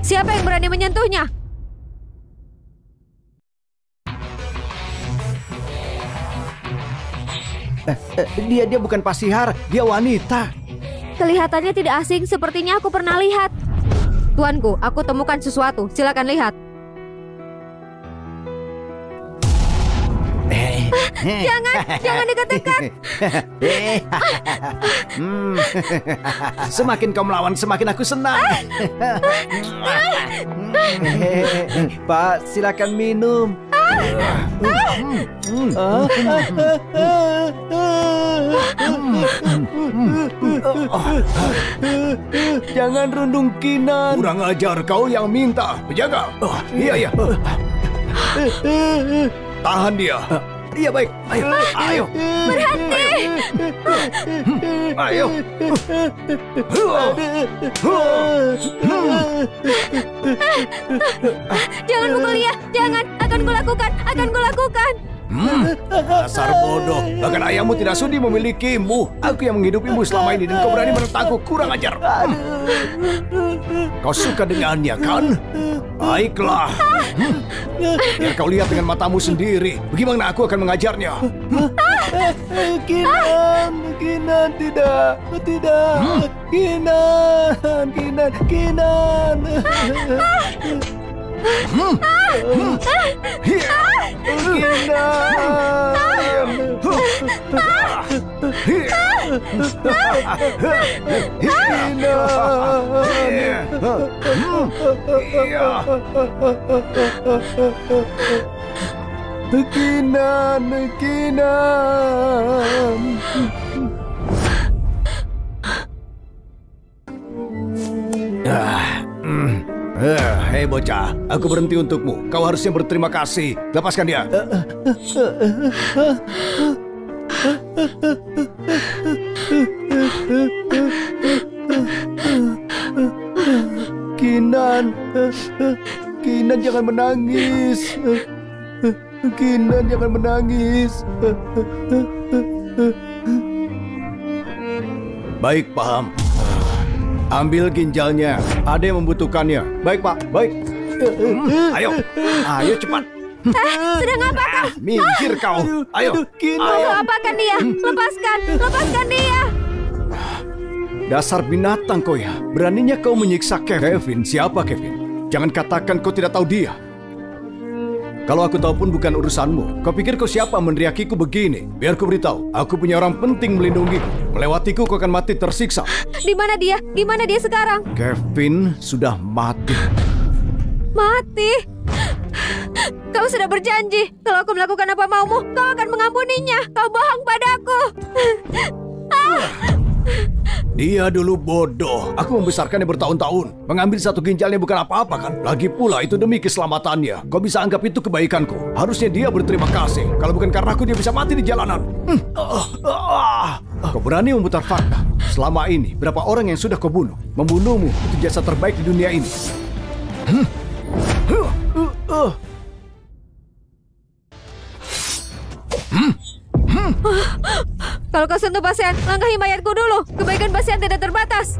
Siapa yang berani menyentuhnya? Dia bukan Pasihar, dia wanita. Kelihatannya tidak asing, sepertinya aku pernah lihat. Tuanku, aku temukan sesuatu. Silakan lihat. Jangan dekat-dekat. Semakin kau melawan, semakin aku senang. Pak, silakan minum. Jangan rundung kinan. Kurang ajar, kau yang minta. Penjaga. Iya. Tahan dia. Iya baik. Ayo. Berhenti. Ayo. Jangan pukul dia. Jangan. Akan kulakukan. Dasar bodoh. Bahkan ayahmu tidak sudi memilikimu. Aku yang menghidupimu selama ini dan kau berani menentangku. Kurang ajar. Kau suka dengannya kan? Baiklah. Biar kau lihat dengan matamu sendiri. Bagaimana aku akan mengajarnya. Kinan, tidak. Kinan. Hei bocah, aku berhenti untukmu. Kau harusnya berterima kasih. Lepaskan dia. Kinan, jangan menangis. Kinan, jangan menangis. Baik, paham. Ambil ginjalnya. Ada yang membutuhkannya. Baik, Pak. Baik. Ayo cepat. Sedang apa kau? Minggir kau. Ayo. Kau apakan dia? Lepaskan dia. Dasar binatang kau ya. Beraninya kau menyiksa Kevin. Siapa Kevin? Jangan katakan kau tidak tahu dia. Kalau aku tahu pun bukan urusanmu. Kau pikir kau siapa meneriakiku begini? Biar ku beritahu, aku punya orang penting melindungiku. Melewatiku kau akan mati tersiksa. Di mana dia? Di mana dia sekarang? Kevin sudah mati. Mati? Kau sudah berjanji kalau aku melakukan apa maumu, kau akan mengampuninya. Kau bohong padaku. Dia dulu bodoh. Aku membesarkannya bertahun-tahun. Mengambil satu ginjalnya bukan apa-apa kan? Lagi pula itu demi keselamatannya. Kau bisa anggap itu kebaikanku. Harusnya dia berterima kasih. Kalau bukan karena aku, dia bisa mati di jalanan. Kau berani memutar fakta. Selama ini, berapa orang yang sudah kau bunuh? Membunuhmu itu jasa terbaik di dunia ini. Kalau kau sentuh pasien, langkahi mayatku dulu. Kebaikan pasien tidak terbatas.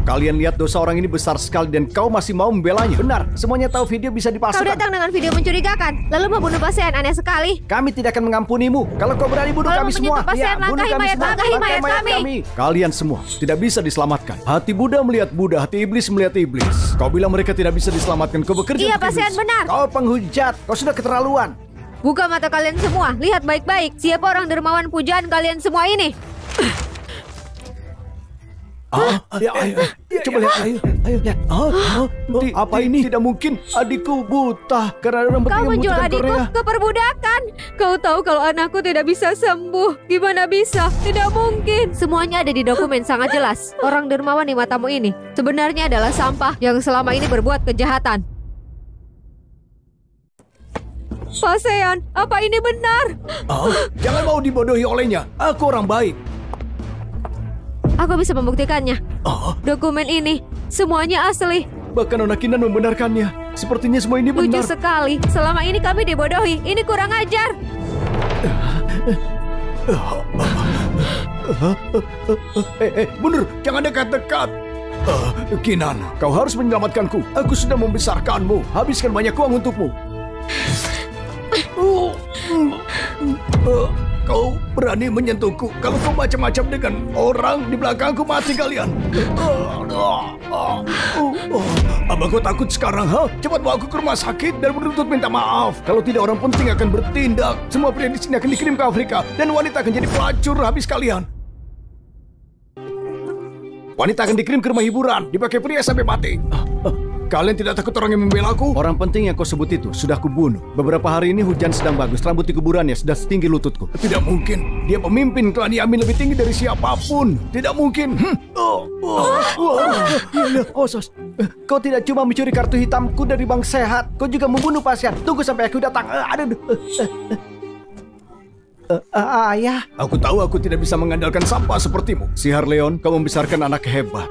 Kalian lihat dosa orang ini besar sekali dan kau masih mau membelanya. Benar, semuanya tahu video bisa Kau dipalsukan. datang dengan video mencurigakan, lalu membunuh pasien. Aneh sekali. Kami tidak akan mengampunimu. Kalau kau berani bunuh Kalau kami semua. menyentuh pasien, bunuh langkahi kami mayat, semua. langkahi mayat kami. Kalian semua tidak bisa diselamatkan. Hati Buddha melihat Buddha, hati iblis melihat iblis. Kau bilang mereka tidak bisa diselamatkan. Kau bekerja Iya, untuk pasien iblis. benar. Kau penghujat, kau sudah keterlaluan. Buka mata kalian semua, lihat baik-baik. Siapa orang dermawan pujaan kalian semua ini? Ayo, coba lihat, ayo lihat. Apa ini? Tidak mungkin. Adikku buta karena orang penting Kau yang menjual membutuhkan adikku Korea. ke perbudakan. Kau tahu kalau anakku tidak bisa sembuh. Gimana bisa? Tidak mungkin. Semuanya ada di dokumen sangat jelas. Orang dermawan di matamu ini sebenarnya adalah sampah yang selama ini berbuat kejahatan. Pasean, apa ini benar? Jangan mau dibodohi olehnya. Aku orang baik. Aku bisa membuktikannya. Dokumen ini semuanya asli. Bahkan anak Kinan membenarkannya. Sepertinya semua ini Lucu benar. sekali. Selama ini kami dibodohi. Ini kurang ajar. Mundur, jangan dekat-dekat. Kinan, kau harus menyelamatkanku. Aku sudah membesarkanmu. Habiskan banyak uang untukmu. Kau berani menyentuhku. Kalau kau macam-macam dengan orang di belakangku, mati kalian. Apa kau takut sekarang, ha? Cepat bawa aku ke rumah sakit dan menuntut minta maaf. Kalau tidak, orang penting akan bertindak. Semua pria di sini akan dikirim ke Afrika dan wanita akan jadi pelacur habis kalian. Wanita akan dikirim ke rumah hiburan, dipakai pria sampai mati. Kalian tidak takut orang yang membela aku? Orang penting yang kau sebut itu sudah kubunuh. Beberapa hari ini hujan sedang bagus, rambut di kuburannya sudah setinggi lututku. Tidak mungkin. Dia pemimpin klan Yamin lebih tinggi dari siapapun. Tidak mungkin. Sos, kau tidak cuma mencuri kartu hitamku dari bank sehat, kau juga membunuh pasien. Tunggu sampai aku datang. Ayah. Aku tahu aku tidak bisa mengandalkan sampah sepertimu. Sihar Leon, kau membesarkan anak hebat.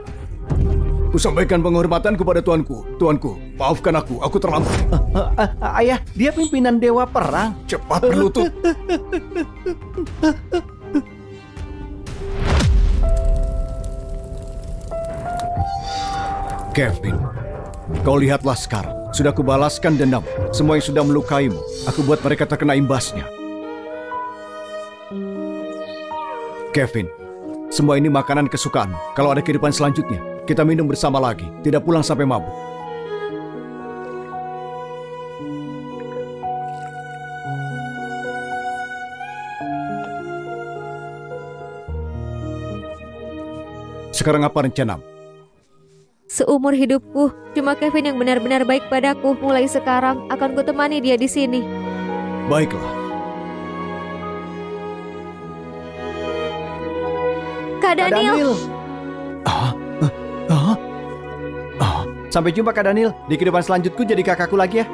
Kusampaikan penghormatan kepada tuanku. Tuanku, maafkan aku terlambat. Ayah, dia pimpinan Dewa Perang. Cepat berlutut. Kevin, kau lihatlah sekarang. Sudah kubalaskan dendam. Semua yang sudah melukaimu, aku buat mereka terkena imbasnya. Kevin, semua ini makanan kesukaan. Kalau ada kehidupan selanjutnya, kita minum bersama lagi. Tidak pulang sampai mabuk. Sekarang apa rencana? Seumur hidupku, cuma Kevin yang benar-benar baik padaku. Mulai sekarang akan kutemani dia di sini. Baiklah. Kak Daniel. Sampai jumpa Kak Daniel. Di kehidupan selanjutku jadi kakakku lagi ya.